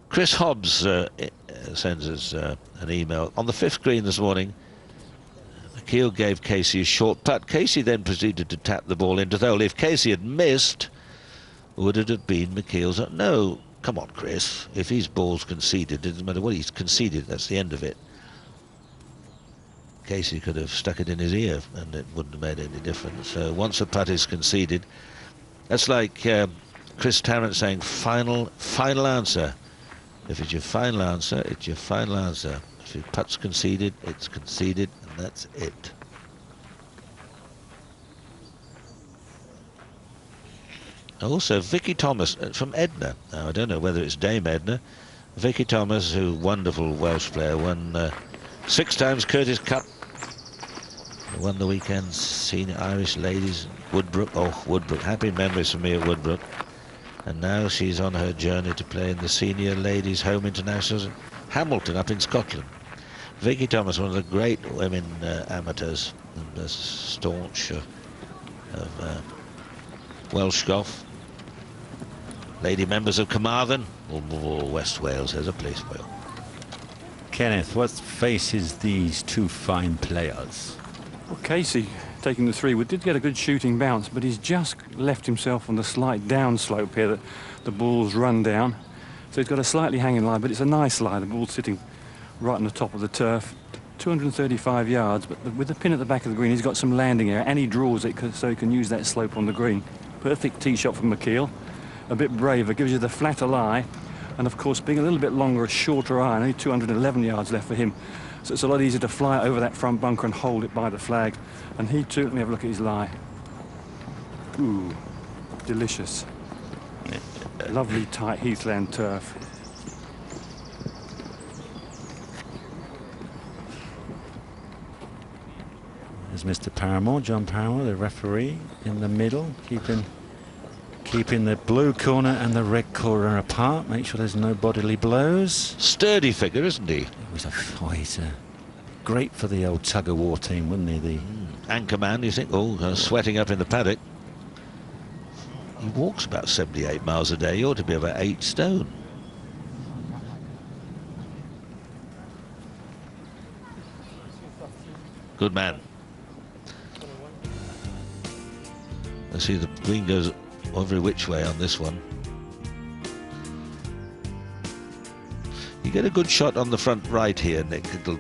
B: Chris Hobbs sends us an email. On the 5th green this morning, McKeel gave Casey a short putt. Casey then proceeded to tap the ball into the hole. If Casey had missed, would it have been McKeel's? No, come on, Chris. If his ball's conceded, it doesn't matter what he's conceded, that's the end of it. Casey could have stuck it in his ear and it wouldn't have made any difference. So once a putt is conceded, that's like Chris Tarrant saying final answer. If it's your final answer, it's your final answer. If your putt's conceded, it's conceded, and that's it. Also, Vicky Thomas from Edna. Now, I don't know whether it's Dame Edna. Vicky Thomas, who wonderful Welsh player, won 6 times Curtis Cup. Won the weekend's Senior Irish Ladies Woodbrook. Oh, Woodbrook. Happy memories for me at Woodbrook. And now she's on her journey to play in the Senior Ladies Home Internationals in Hamilton up in Scotland. Vicky Thomas, one of the great women amateurs, and a staunch of Welsh golf. Lady members of Carmarthen, or West Wales, there's a place for you.
H: Kenneth, what faces these two fine players?
G: Well, Casey, taking the 3-wood, did get a good shooting bounce, but he's just left himself on the slight downslope here that the ball's run down. So he's got a slightly hanging line, but it's a nice lie. The ball's sitting right on the top of the turf. 235 yards, but with the pin at the back of the green, he's got some landing area, and he draws it so he can use that slope on the green. Perfect tee shot from McKeel. A bit braver, gives you the flatter lie, and of course, being a little bit longer, a shorter iron, only 211 yards left for him. So it's a lot easier to fly over that front bunker and hold it by the flag. And he too, let me have a look at his lie. Ooh, delicious. Lovely tight heathland turf.
H: There's Mr. Paramore, John Paramore, the referee, in the middle, keeping the blue corner and the red corner apart. Make sure there's no bodily blows.
B: Sturdy figure, isn't he?
H: He's great for the old tug-of-war team, wouldn't he? The
B: anchorman, you think, sweating up in the paddock. He walks about 78 miles a day. He ought to be about 8 stone. Good man. I see the green goes every which way on this one. You get a good shot on the front right here, Nick. It'll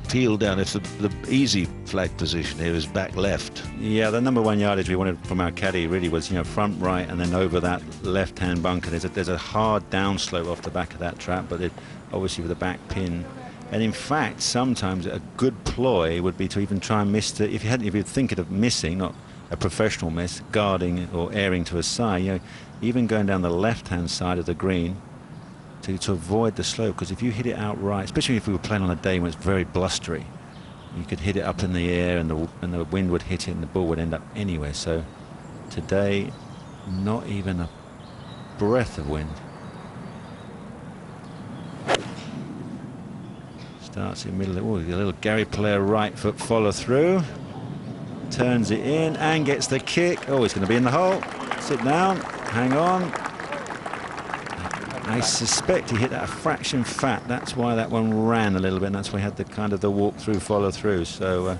B: peel down if the easy flag position here is back left.
H: Yeah, the #1 yardage we wanted from our caddy really was, front right and then over that left-hand bunker. There's a hard downslope off the back of that trap, but obviously with a back pin. And in fact, sometimes a good ploy would be to even try and miss if you're thinking of missing, not a professional miss, guarding or airing to a side, even going down the left-hand side of the green to avoid the slope, because if you hit it outright, especially if we were playing on a day when it's very blustery, you could hit it up in the air and the wind would hit it and the ball would end up anywhere. So today, not even a breath of wind. Starts in the middle. Oh, a little Gary Player right foot follow through. Turns it in and gets the kick. Oh, it's going to be in the hole. Sit down. Hang on. I suspect he hit that a fraction fat. That's why that one ran a little bit. And that's why he had the kind of the walk through, follow through. So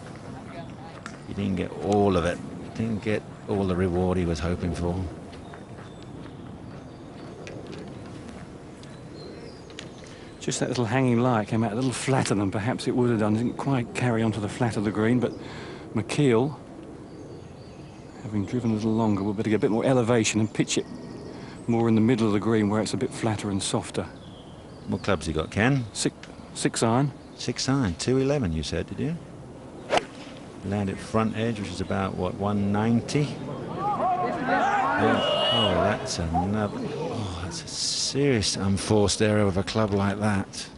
H: he didn't get all of it. Didn't get all the reward he was hoping for.
G: Just that little hanging lie came out a little flatter than perhaps it would have done. Didn't quite carry onto the flat of the green, but McKeel, having driven a little longer, will better get a bit more elevation and pitch it more in the middle of the green where it's a bit flatter and softer.
H: What clubs you got, Ken?
G: Six iron.
H: 6 iron, 211 you said, did you? Landed front edge, which is about, what, 190? Oh, that's another... Oh, that's a serious unforced error of a club like that.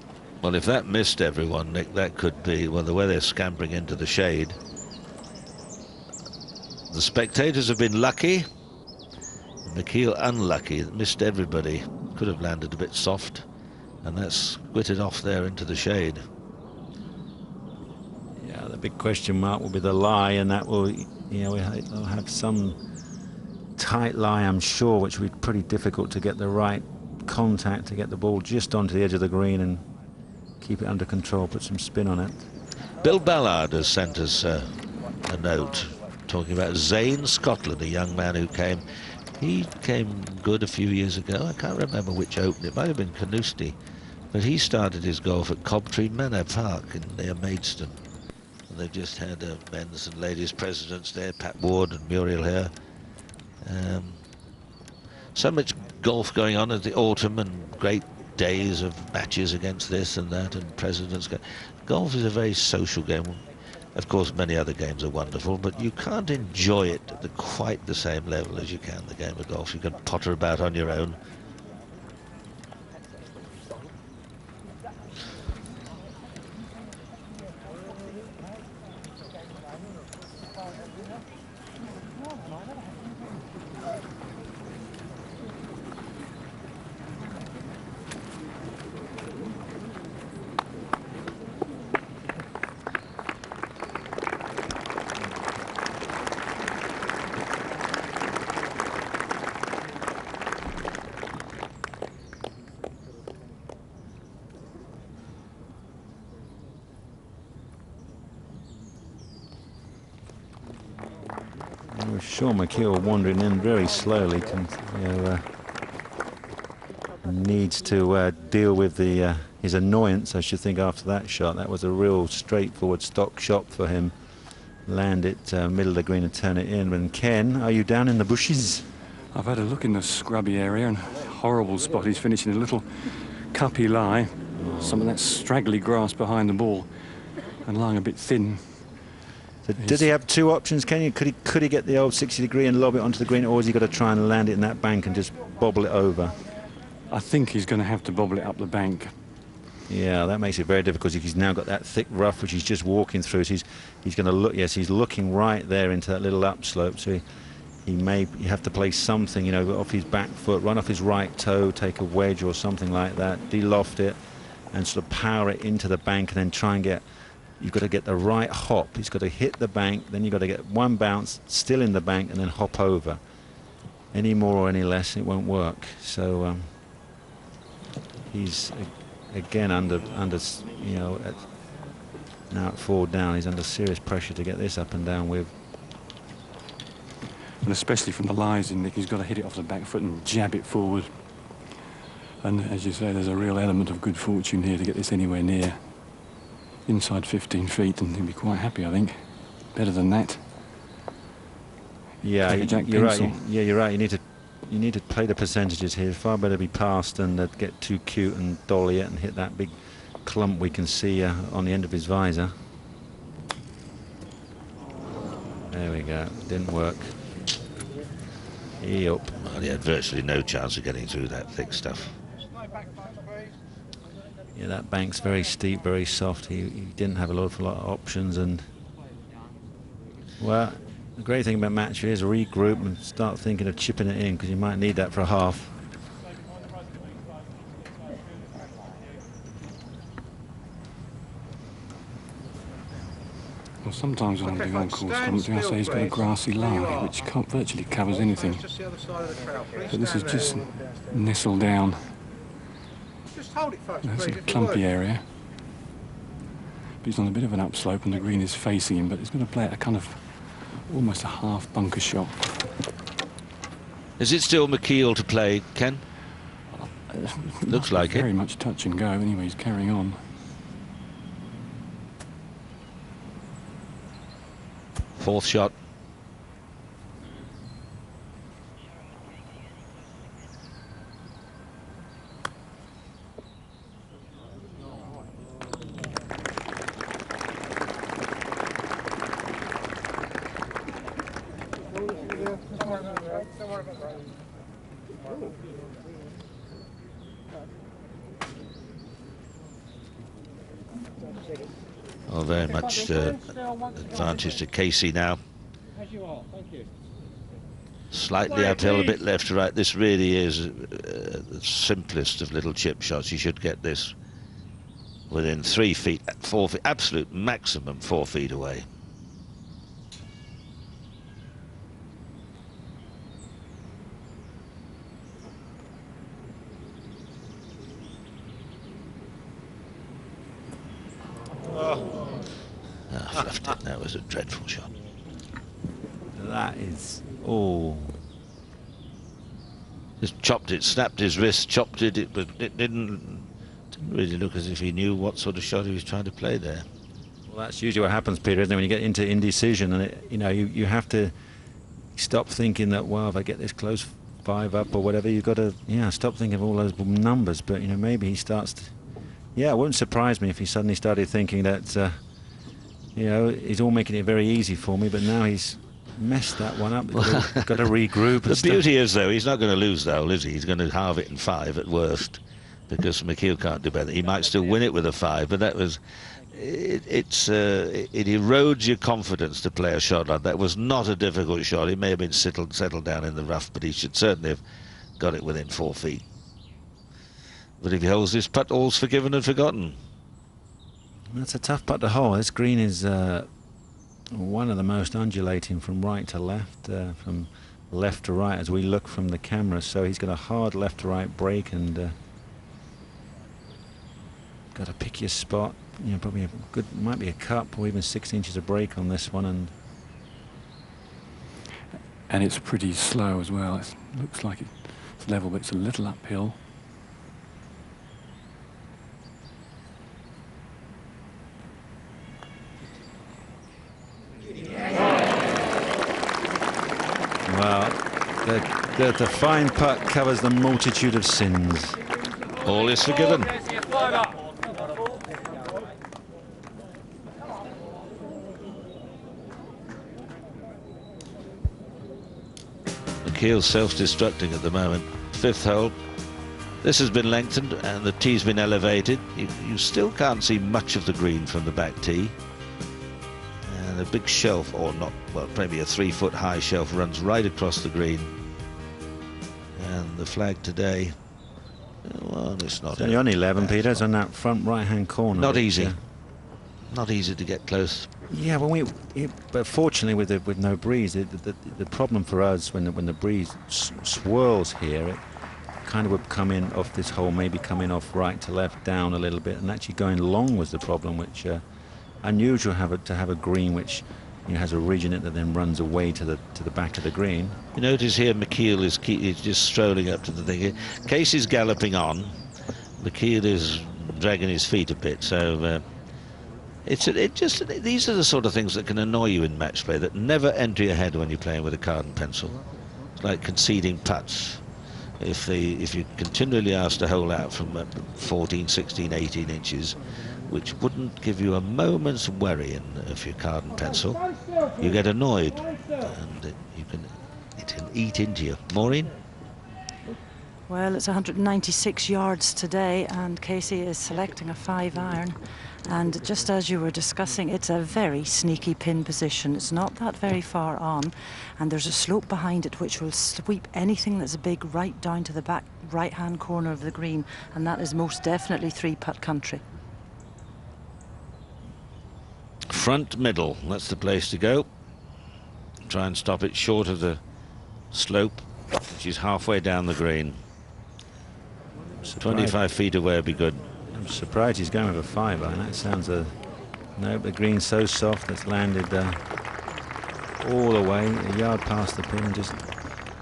B: Well, if that missed everyone, Nick, that could be, well, the way they're scampering into the shade. The spectators have been lucky. McKeel unlucky. It missed everybody. Could have landed a bit soft. And that's squitted off there into the shade.
H: Yeah, the big question mark will be the lie, and that will, you know, we'll have some tight lie, I'm sure, which will be pretty difficult to get the right contact to get the ball just onto the edge of the green and keep it under control, put some spin on it.
B: Bill Ballard has sent us a note talking about Zane Scotland, a young man who came. He came good a few years ago. I can't remember which Open. It might have been Carnoustie. But he started his golf at Cobtree Manor Park near Maidstone. And they've just had a men's and ladies presidents there, Pat Ward and Muriel Hare. So much golf going on in the autumn and great days of matches against this and that and presidents. Golf is a very social game. Of course, many other games are wonderful, but you can't enjoy it at quite the same level as you can the game of golf. You can potter about on your own.
H: Sure, McKeel wandering in very slowly. Needs to deal with his annoyance, I should think, after that shot. That was a real straightforward stock shot for him. Land it middle of the green and turn it in. And Ken, are you down in the bushes?
G: I've had a look in the scrubby area, and horrible spot. He's finishing a little cuppy lie. Some of that straggly grass behind the ball and lying a bit thin.
H: So did he have two options? Could he get the old 60 degree and lob it onto the green, or has he got to try and land it in that bank and just bobble it over?
G: I think he's going to have to bobble it up the bank.
H: Yeah, that makes it very difficult. He's now got that thick rough which he's just walking through. So he's going to look. Yes, he's looking right there into that little upslope. So he may have to play something, you know, off his back foot, run off his right toe, take a wedge or something like that, de-loft it, and sort of power it into the bank, and then try and get. You've got to get the right hop. He's got to hit the bank, then you've got to get one bounce still in the bank, and then hop over. Any more or any less, it won't work. So he's again under you know, now at 4 down. He's under serious pressure to get this up and down with.
G: And especially from the lies in Nick, he's got to hit it off the back foot and jab it forward. And as you say, there's a real element of good fortune here to get this anywhere near inside 15 feet, and he'll be quite happy, I think. Better than that.
H: Yeah, you're right. Yeah, you're right. You need to play the percentages here. Far better be past than get too cute and dolly it and hit that big clump we can see on the end of his visor. There we go. Didn't work. Yep.
B: Well, he had virtually no chance of getting through that thick stuff.
H: Yeah, that bank's very steep, very soft. He didn't have a lot of options, and well, the great thing about Matchplay is regroup and start thinking of chipping it in, because you might need that for a half.
G: Well, sometimes when I'm doing on-course commentary, I say he's got a grassy lie, which virtually covers anything. But this is just nestled down. That's a clumpy area. But he's on a bit of an upslope and the green is facing him, but he's going to play at a kind of almost a half bunker shot.
B: Is it still McKeel to play, Ken? Looks like it.
G: Very much touch and go. Anyway, he's carrying on.
B: Fourth shot. Oh, very much advantage to Casey now. Slightly uphill, a bit left to right. This really is the simplest of little chip shots. You should get this within 3 feet, 4 feet, absolute maximum 4 feet away. Fluffed it. That was a dreadful shot.
H: That is all.
B: Just chopped it, snapped his wrist, chopped it. But it didn't really look as if he knew what sort of shot he was trying to play there.
H: Well, that's usually what happens, Peter, isn't it? When you get into indecision, and you have to stop thinking that, well, if I get this close 5 up or whatever, you've got to stop thinking of all those numbers. But maybe he starts to. Yeah, it wouldn't surprise me if he suddenly started thinking that. He's all making it very easy for me, but now he's messed that one up. Got to regroup.
B: The beauty is, though, he's not going to lose the hole, is he? He's going to halve it in 5 at worst, because McKeel can't do better. He might still win it with a 5, but that was... It erodes your confidence to play a shot like that. It was not a difficult shot. He may have been settled down in the rough, but he should certainly have got it within 4 feet. But if he holds this putt, all's forgiven and forgotten.
H: That's a tough putt to hold. This green is one of the most undulating from right to left, from left to right as we look from the camera. So he's got a hard left to right break, and got to pick your spot. Probably might be a cup or even 6 inches of break on this one,
G: and it's pretty slow as well. It looks like it's level, but it's a little uphill.
H: Well, the fine putt covers the multitude of sins.
B: All is forgiven. McKeel's self-destructing at the moment. 5th hole. This has been lengthened and the tee's been elevated. You still can't see much of the green from the back tee. And a big shelf, or not, well, maybe a 3-foot high shelf runs right across the green. And the flag today, well, it's not.
H: It's only 11, Peter. It's on that front right-hand corner.
B: Not easy. Not easy to get close.
H: Yeah, well, but fortunately with no breeze, the problem for us when the breeze swirls here, it kind of would come in off this hole, maybe coming off right to left, down a little bit, and actually going long was the problem, which unusual to have a green which has a ridge in it that then runs away to the back of the green.
B: You notice here McKeel is just strolling up to the thing. Casey's galloping on. McKeel is dragging his feet a bit, so these are the sort of things that can annoy you in match play, that never enter your head when you're playing with a card and pencil. It's like conceding putts. If you continually asked to hole out from 14, 16, 18 inches, which wouldn't give you a moment's worry of your card and pencil, you get annoyed, and it can eat into you. Maureen?
C: Well, it's 196 yards today, and Casey is selecting a 5-iron. And just as you were discussing, it's a very sneaky pin position. It's not that very far on, and there's a slope behind it which will sweep anything that's big right down to the back right-hand corner of the green, and that is most definitely 3-putt country.
B: front middle, that's the place to go. Try and stop it short of the slope, which is halfway down the green. 25 feet away would be good.
H: I'm surprised he's going with a 5-iron. That sounds a... No, the green's so soft, it's landed all the way, a yard past the pin, just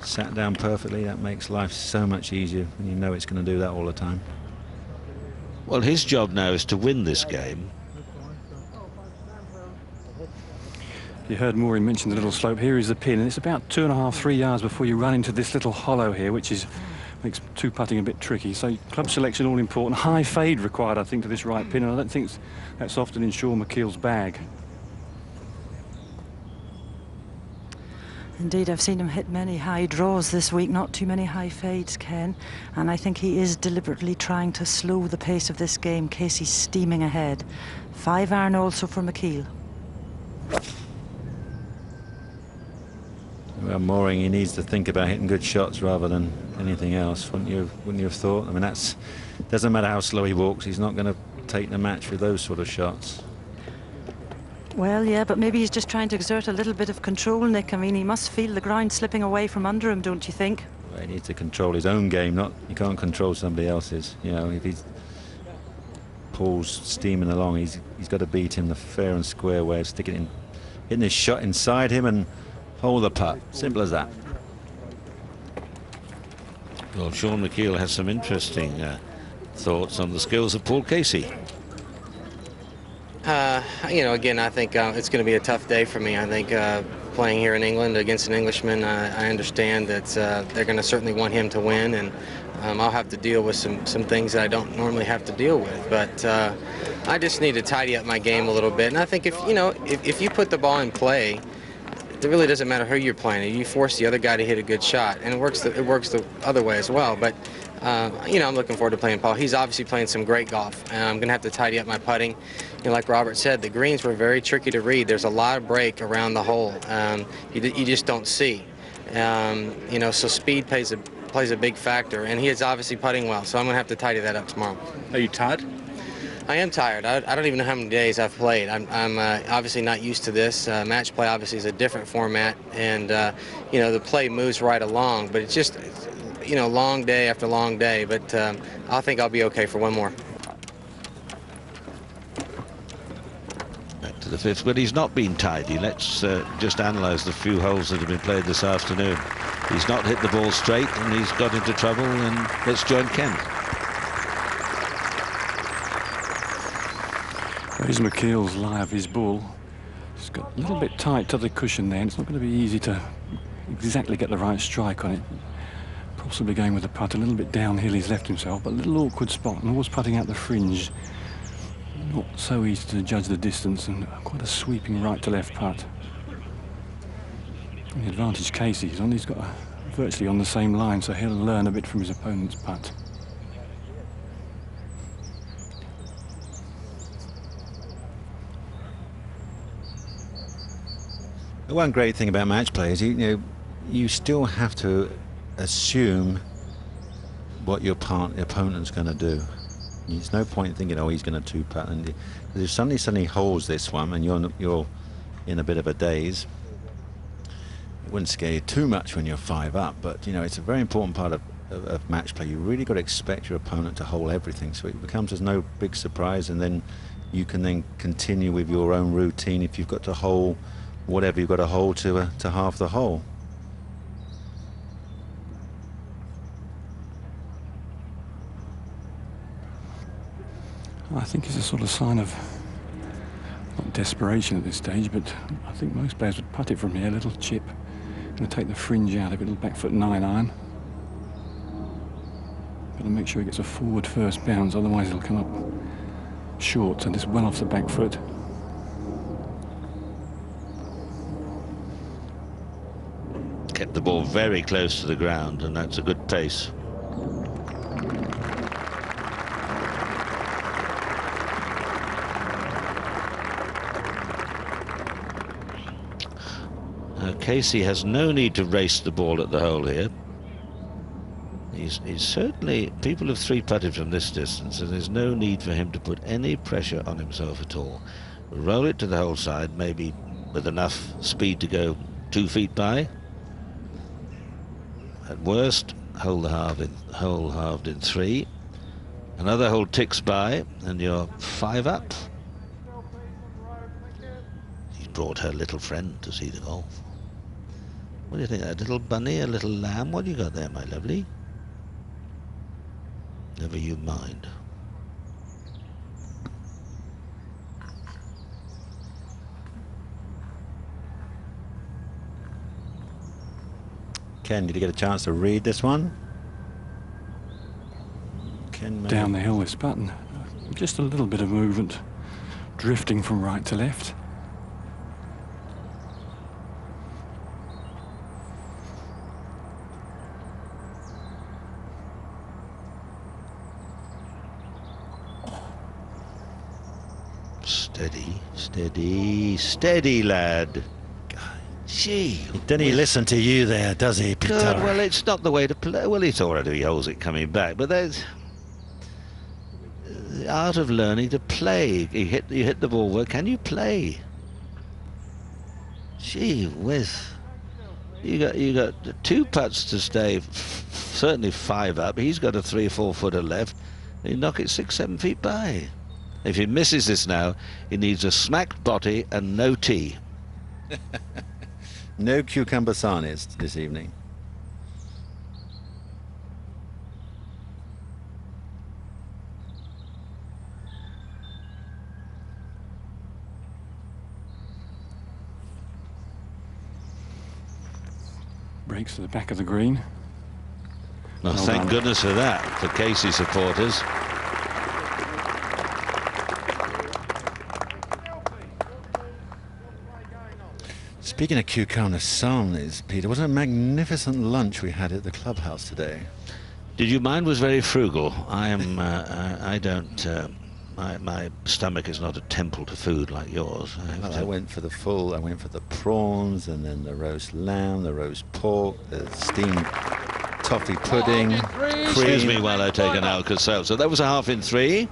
H: sat down perfectly. That makes life so much easier when you know it's going to do that all the time.
B: Well, his job now is to win this game.
G: You heard Maureen mention the little slope. Here is the pin, and it's about 2.5, 3 yards before you run into this little hollow here, which makes two putting a bit tricky. So club selection all important. High fade required, I think, to this right pin, and I don't think that's often in Sean McKeel's bag.
C: Indeed, I've seen him hit many high draws this week, not too many high fades, Ken. And I think he is deliberately trying to slow the pace of this game. Casey's steaming ahead. 5-iron also for McKeel.
H: Well, Mooring, he needs to think about hitting good shots rather than anything else. Wouldn't you have thought? I mean, doesn't matter how slow he walks, he's not going to take the match with those sort of shots.
C: Well, yeah, but maybe he's just trying to exert a little bit of control, Nick. I mean, he must feel the ground slipping away from under him, don't you think?
H: Well, he needs to control his own game, he can't control somebody else's. You know, if Paul's steaming along, he's got to beat him the fair and square way of hitting his shot inside him and hold the putt. Simple as that.
B: Well, Sean McKeel has some interesting thoughts on the skills of Paul Casey.
I: You know, again, I think it's going to be a tough day for me. I think playing here in England against an Englishman, I understand that they're going to certainly want him to win, and I'll have to deal with some things that I don't normally have to deal with. But I just need to tidy up my game a little bit. And I think if you put the ball in play, it really doesn't matter who you're playing. You force the other guy to hit a good shot, and it works the other way as well. But you know, I'm looking forward to playing Paul. He's obviously playing some great golf. I'm going to have to tidy up my putting. You know, like Robert said, the greens were very tricky to read. There's a lot of break around the hole. You just don't see. You know, so speed plays a big factor, and he is obviously putting well. So I'm going to have to tidy that up tomorrow.
M: Are you tired?
I: I am tired. I don't even know how many days I've played. I'm obviously not used to this. Match play obviously is a different format, and you know, the play moves right along. But it's just, you know, long day after long day. But I think I'll be okay for one more.
B: Back to the fifth, but he's not been tidy. Let's just analyse the few holes that have been played this afternoon. He's not hit the ball straight, and he's got into trouble. And let's join Ken.
G: There's McKeel's lie of his ball. It's got a little bit tight to the cushion there, and it's not going to be easy to exactly get the right strike on it. Possibly going with the putt a little bit downhill, he's left himself, but a little awkward spot, and always putting out the fringe. Not so easy to judge the distance, and quite a sweeping right to left putt. And the advantage Casey's on, he's got virtually on the same line, so he'll learn a bit from his opponent's putt.
H: The one great thing about match play is you still have to assume what your opponent's going to do. There's no point thinking, oh, he's going to two-putt. And if somebody suddenly holds this one and you're in a bit of a daze, it wouldn't scare you too much when you're 5 up. But you know, it's a very important part of match play. You really got to expect your opponent to hold everything, so it becomes as no big surprise, and then you can then continue with your own routine if you've got to hold whatever you've got to hold to half the hole.
G: I think it's a sort of sign of, not desperation at this stage, but I think most players would putt it from here, a little chip. Going to take the fringe out of it, a little back foot 9-iron. Got to make sure he gets a forward first bounce, otherwise he'll come up short, and it's well off the back foot.
B: Kept the ball very close to the ground, and that's a good pace. Casey has no need to race the ball at the hole here. He's certainly, people have three-putted from this distance, and there's no need for him to put any pressure on himself at all. roll it to the hole side, maybe with enough speed to go 2 feet by. At worst, hole halved in 3. Another hole ticks by, and you're 5 up. She's brought her little friend to see the golf. What do you think? A little bunny, a little lamb? What do you got there, my lovely? Never you mind.
H: Ken, did you get a chance to read this one? Ken,
G: down the hill this button. Just a little bit of movement, drifting from right to left.
B: Steady, steady, steady, lad. Gee,
H: doesn't he listen to you there, does he, Peter?
B: Good. Well, it's not the way to play. Well, it's all right if he holds it coming back, but there's the art of learning to play. You hit the ball. Well, can you play? Gee whiz. You got 2 putts to stay, certainly 5 up. He's got a 3 or 4 footer left. You knock it 6, 7 feet by. If he misses this now, he needs a smacked body and no tee.
H: No cucumber sarnies this evening.
G: Breaks to the back of the green.
B: Well, thank goodness for that, for Casey supporters.
H: Speaking of cucumber sarnies, Peter, wasn't it a magnificent lunch we had at the clubhouse today?
B: Did you? Mine was very frugal. I am. I don't. My stomach is not a temple to food like yours.
H: I went for the full. I went for the prawns, and then the roast lamb, the roast pork, the steamed toffee pudding.
B: Excuse me while I take an Alka-Seltzer. So that was a half in 3.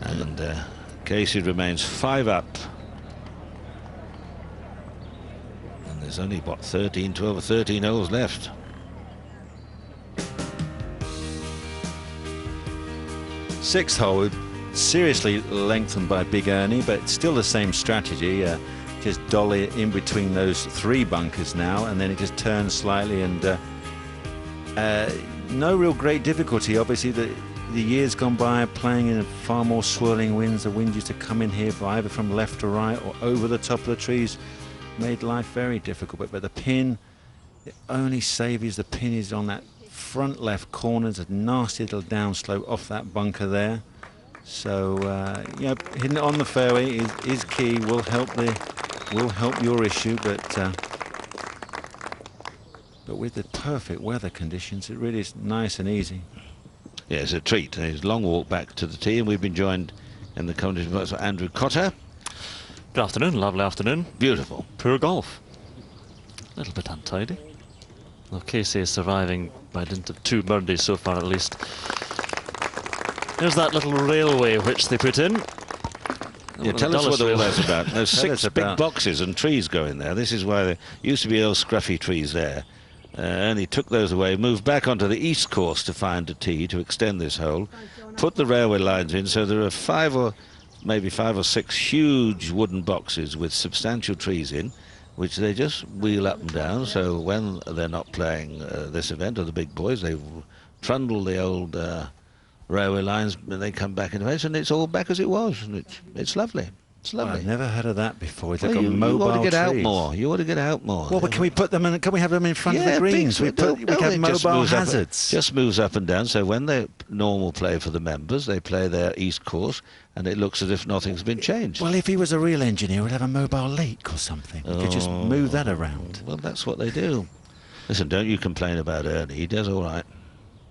B: And Casey remains 5 up. And there's only, what, 13, 12 or 13 holes left.
H: Sixth hole, seriously lengthened by Big Ernie, but still the same strategy. Just dolly in between those 3 bunkers now, and then it just turns slightly, and no real great difficulty. Obviously, the years gone by playing in far more swirling winds. The wind used to come in here either from left to right or over the top of the trees, made life very difficult. But the pin, the only save is the pin is on that front left corner. There's a nasty little downslope off that bunker there. So you know, hitting it on the fairway is key. Will help your issue, but with the perfect weather conditions, it really is nice and easy.
B: Yeah, it's a treat. It's a long walk back to the tee, and we've been joined in the commentary box by Andrew Cotter.
D: Good afternoon, lovely afternoon.
B: Beautiful.
D: Poor golf. A little bit untidy. Well, Casey is surviving by dint of 2 birdies so far at least. There's that little railway which they put in.
B: Yeah, tell us what all that's about. There's 6 big boxes and trees going there. This is why there used to be old scruffy trees there. And he took those away, moved back onto the east course to find a tee to extend this hole, put the railway lines in, so there are maybe 5 or 6 huge wooden boxes with substantial trees in, which they just wheel up and down. So when they're not playing this event, or the big boys, they trundle the old railway lines, and they come back into place, and it's all back as it was, and it's lovely. It's lovely.
H: Well, I've never heard of that before.
B: Well, you ought to get out more. You ought to get out more.
H: Well, but can we put them in? Can we have them in front of the greens? We have mobile hazards.
B: Just moves up and down. So when they normal play for the members, they play their east course, and it looks as if nothing's been changed.
H: Well, if he was a real engineer, we'd have a mobile leak or something. We could just move that around.
B: Well, that's what they do. Listen, don't you complain about Ernie. He does all right.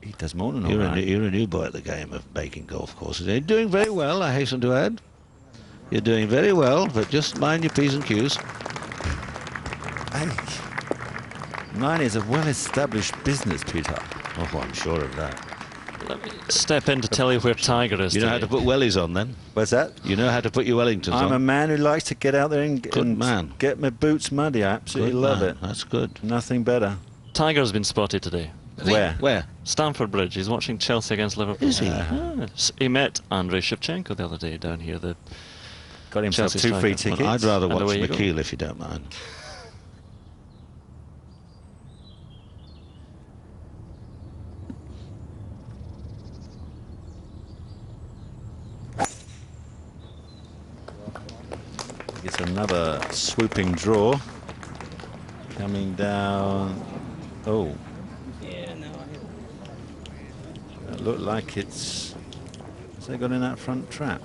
H: He does more than all right.
B: You're a new boy at the game of making golf courses. You're doing very well, I hasten to add. You're doing very well, but just mind your P's and Q's.
H: Hey, mine is a well-established business, Peter.
B: Oh, I'm sure of that.
D: Let me step in to tell you where Tiger is.
B: You know how to put wellies on then?
H: What's that?
B: You know how to put your Wellingtons on?
H: I'm a man who likes to get out there and get my boots muddy. I absolutely love it.
B: That's good.
H: Nothing better.
D: Tiger's been spotted today.
H: Where?
B: Where?
D: Stamford Bridge. He's watching Chelsea against Liverpool.
B: Is he?
D: He met Andrei Shevchenko the other day down here.
H: Got himself
D: Chelsea
H: 2 free
D: striker.
H: tickets.
B: Well, I'd rather
D: And
B: watch
D: away you
B: McKeel if you don't mind.
H: It's another swooping draw. Coming down. Oh.
I: Yeah, no.
H: It looked like it's. Has they got in that front trap?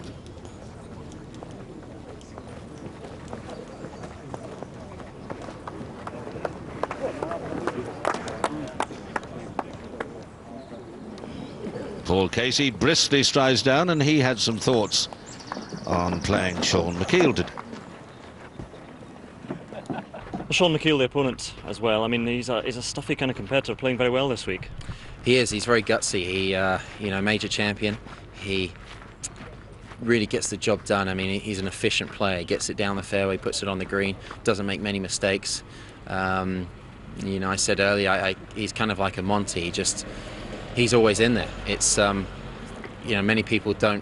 B: Paul Casey briskly strides down, and he had some thoughts on playing Sean McKeel today.
D: Sean McKeel, the opponent, as well. I mean, he's a stuffy kind of competitor, playing very well this week.
M: He is. He's very gutsy. He, you know, major champion. He really gets the job done. I mean, he's an efficient player. He gets it down the fairway, puts it on the green, doesn't make many mistakes. You know, I said earlier, he's kind of like a Monty. He's always in there. It's, you know, many people don't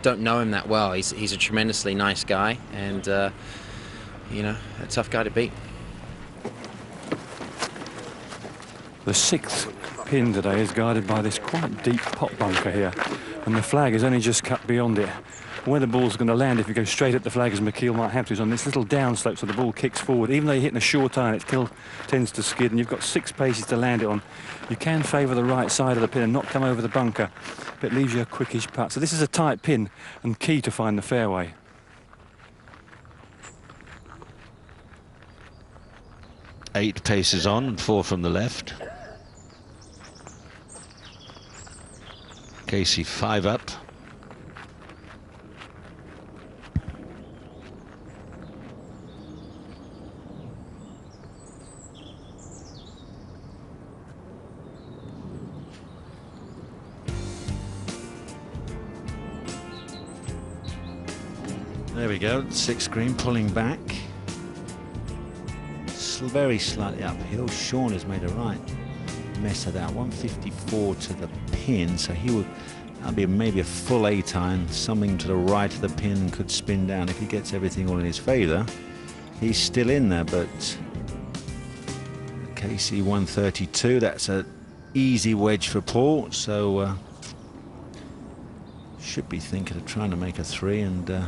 M: know him that well. He's a tremendously nice guy, and you know, a tough guy to beat.
G: The 6th pin today is guarded by this quite deep pot bunker here, and the flag is only just cut beyond it. Where the ball's going to land, if you go straight at the flag, as McKeel might have to, is on this little downslope, so the ball kicks forward. Even though you're hitting a short iron, it still tends to skid, and you've got 6 paces to land it on. You can favour the right side of the pin and not come over the bunker, but it leaves you a quickish putt. So this is a tight pin and key to find the fairway.
B: Eight paces on, 4 from the left. Casey 5 up.
H: There we go, 6th green pulling back. Very slightly uphill. Sean has made a right mess of that. 154 to the pin, so that'll be maybe a full 8 iron. Something to the right of the pin could spin down. If he gets everything all in his favour, he's still in there, but Casey 132, that's an easy wedge for Paul, so should be thinking of trying to make a 3, and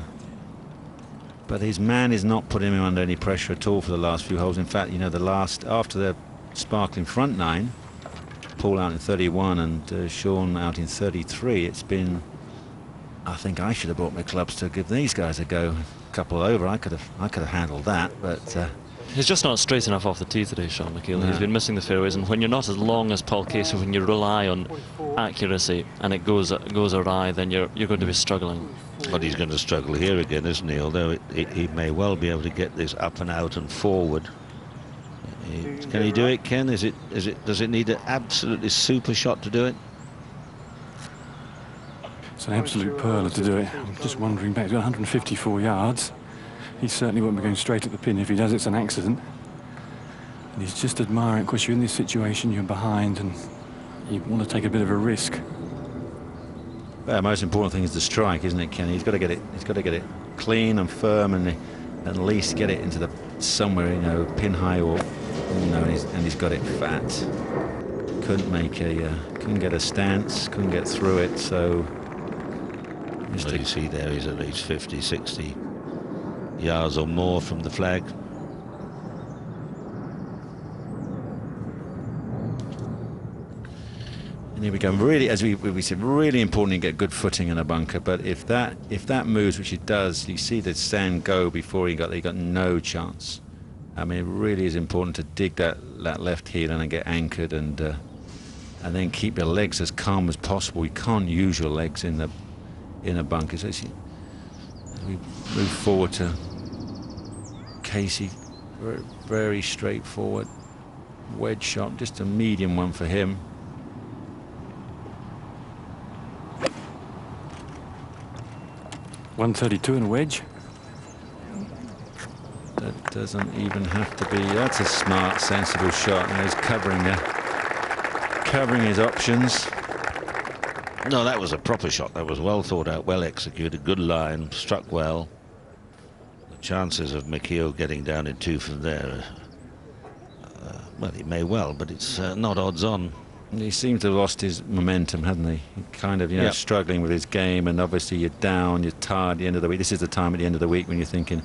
H: but his man is not putting him under any pressure at all for the last few holes. In fact, you know, after the sparkling front 9, Paul out in 31 and Sean out in 33, it's been, I think I should have brought my clubs to give these guys a go. A couple over, I could have handled that, but
D: he's just not straight enough off the tee today, Sean McKeel.
H: No.
D: He's been missing the fairways, and when you're not as long as Paul Casey, when you rely on accuracy and it goes awry, then you're going to be struggling.
B: But he's going to struggle here again, isn't he? Although he may well be able to get this up and out and forward. Can he do it, Ken? Does it need an absolutely super shot to do it?
G: It's an absolute perler to do it. I'm just wondering back, he's got 154 yards. He certainly won't be going straight at the pin. If he does, it's an accident. And he's just admiring, of course, you're in this situation, you're behind, and you want to take a bit of a risk.
H: The most important thing is the strike, isn't it, Ken? He's got to get it. He's got to get it clean and firm, and at least get it into the somewhere, you know, pin high, or you know, and he's got it fat. Couldn't get a stance, couldn't get through it. So
B: well, you see there, he's at least 50, 60 yards or more from the flag.
H: And here we go. Really, as we said, really important to get good footing in a bunker. But if that moves, which it does, you see the sand go before he got no chance. I mean, it really is important to dig that left heel and get anchored, and then keep your legs as calm as possible. You can't use your legs in a bunker. So as we move forward to Casey, very, very straightforward wedge shot, just a medium one for him.
G: 132 and a wedge.
H: That doesn't even have to be. That's a smart, sensible shot. Now he's covering his options.
B: No, that was a proper shot. That was well thought out, well executed, good line, struck well. The chances of McKeel getting down in 2 from there, well, he may well, but it's not odds on.
H: He seems to have lost his momentum, hasn't he? Kind of, you know,
B: Yep.
H: struggling with his game, and obviously you're down, you're tired at the end of the week. This is the time at the end of the week when you're thinking,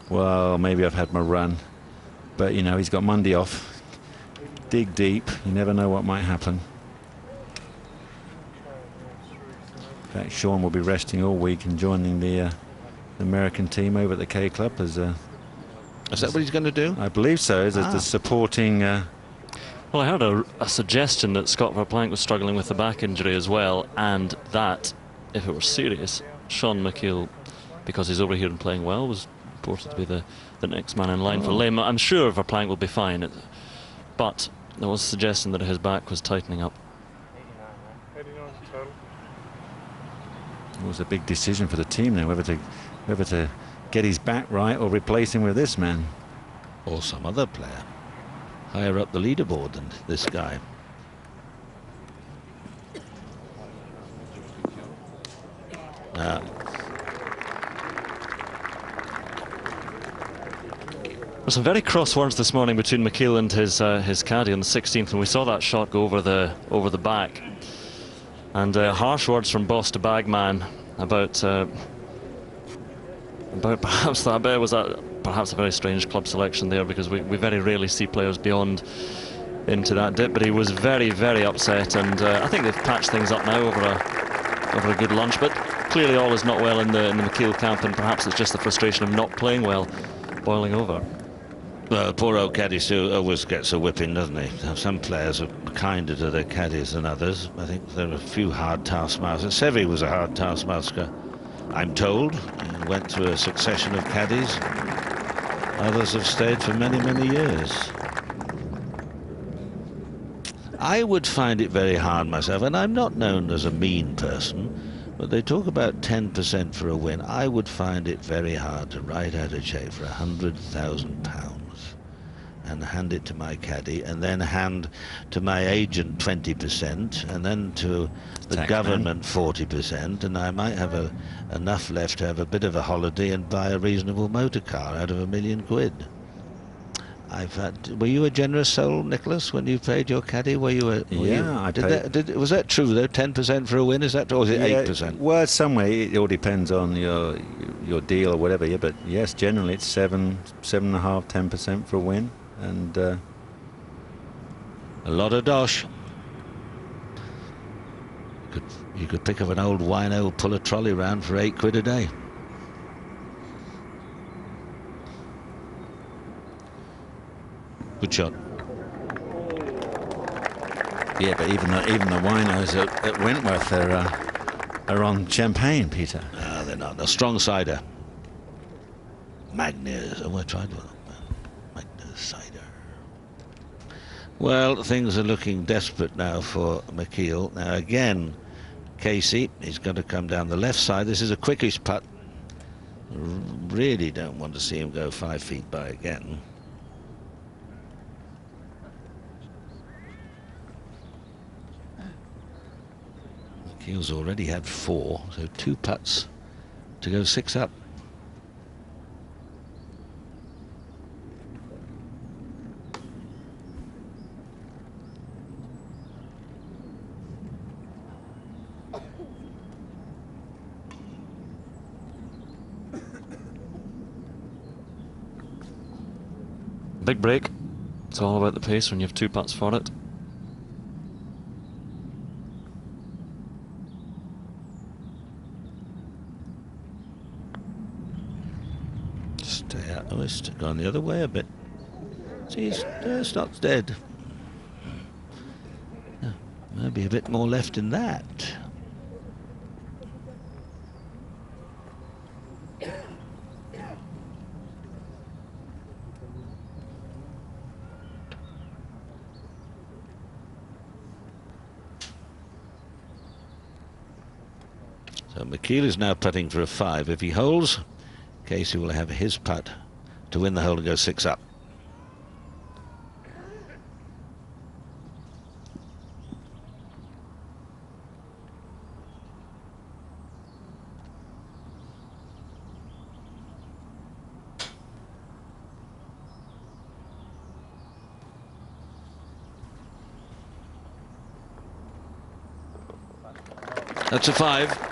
H: well, maybe I've had my run. But, you know, he's got Monday off. Dig deep. You never know what might happen. In fact, Sean will be resting all week and joining the American team over at the K Club as
B: Is that what he's going to do?
H: I believe so, as the supporting.
D: Well, I heard a suggestion that Scott Verplank was struggling with the back injury as well, and that if it were serious, Sean McKeel, because he's over here and playing well, was reported to be the next man in line for Lame. I'm sure Verplank will be fine, but there was a suggestion that his back was tightening up.
H: It was a big decision for the team now, whether to get his back right or replace him with this man.
B: Or some other player higher up the leaderboard than this guy.
D: There were some very cross words this morning between McKeel and his caddy on the 16th, and we saw that shot go over the back. And harsh words from boss to bagman about perhaps that bit was perhaps a very strange club selection there, because we very rarely see players beyond into that dip. But he was very, very upset, and I think they've patched things up now over a good lunch. But clearly all is not well in the McKeel camp, and perhaps it's just the frustration of not playing well boiling over.
B: Well, poor old caddy always gets a whipping, doesn't he? Some players are kinder to their caddies than others. I think there are a few hard taskmasters. Seve was a hard taskmaster, I'm told. He went through a succession of caddies. Others have stayed for many, many years. I would find it very hard myself, and I'm not known as a mean person, but they talk about 10% for a win. I would find it very hard to write out a cheque for £100,000 and hand it to my caddy, and then hand to my agent 20%, and then to the government 40%, and I might have enough left to have a bit of a holiday and buy a reasonable motor car out of £1 million. Were you a generous soul, Nicholas, when you paid your caddy?
H: I paid.
B: Was that true though? 10% for a win? Is that, or is it 8%?
H: Well, some way it all depends on your deal or whatever. Yeah, but yes, generally it's 7.5, 10% for a win, and
B: a lot of dosh. You could pick up an old wino, pull a trolley round for £8 a day. Good shot.
H: Yeah, but even the winos at Wentworth are on champagne, Peter.
B: No, they're not. A strong cider. Magnus. Oh, I tried one. Magnus cider. Well, things are looking desperate now for McKeel. Now again, Casey, he's got to come down the left side. This is a quickish putt. Really don't want to see him go 5 feet by again. McKeel's already had 4, so 2 putts to go 6 up.
D: Big break. It's all about the pace when you have 2 putts for it.
B: Stay out. Oh, it's gone the other way a bit. See, it's not dead. No, maybe a bit more left in that. So McKeel is now putting for a 5. If he holds, Casey will have his putt to win the hole and go 6 up. That's a 5.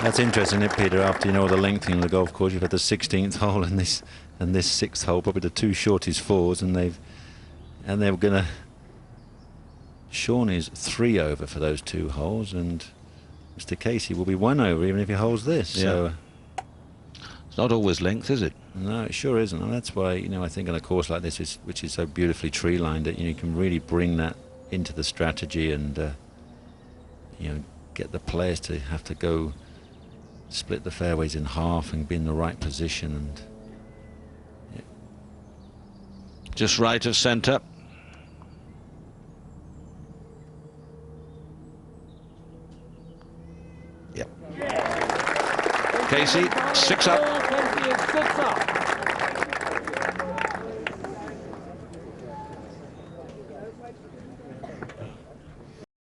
H: That's interesting, isn't it, Peter? After, you know, the lengthening of the golf course, you've had the 16th hole and this 6th hole, probably the 2 shortest 4s, and they're going to. Sean is 3 over for those 2 holes, and Mr. Casey will be 1 over even if he holds this.
B: Yeah.
H: So
B: it's not always length, is it?
H: No, it sure isn't, and that's why, you know, I think on a course like this, which is so beautifully tree lined, that, you know, you can really bring that into the strategy and you know, get the players to have to go split the fairways in half and be in the right position. And yeah.
B: Just right of centre. Yep. Casey, 6 up.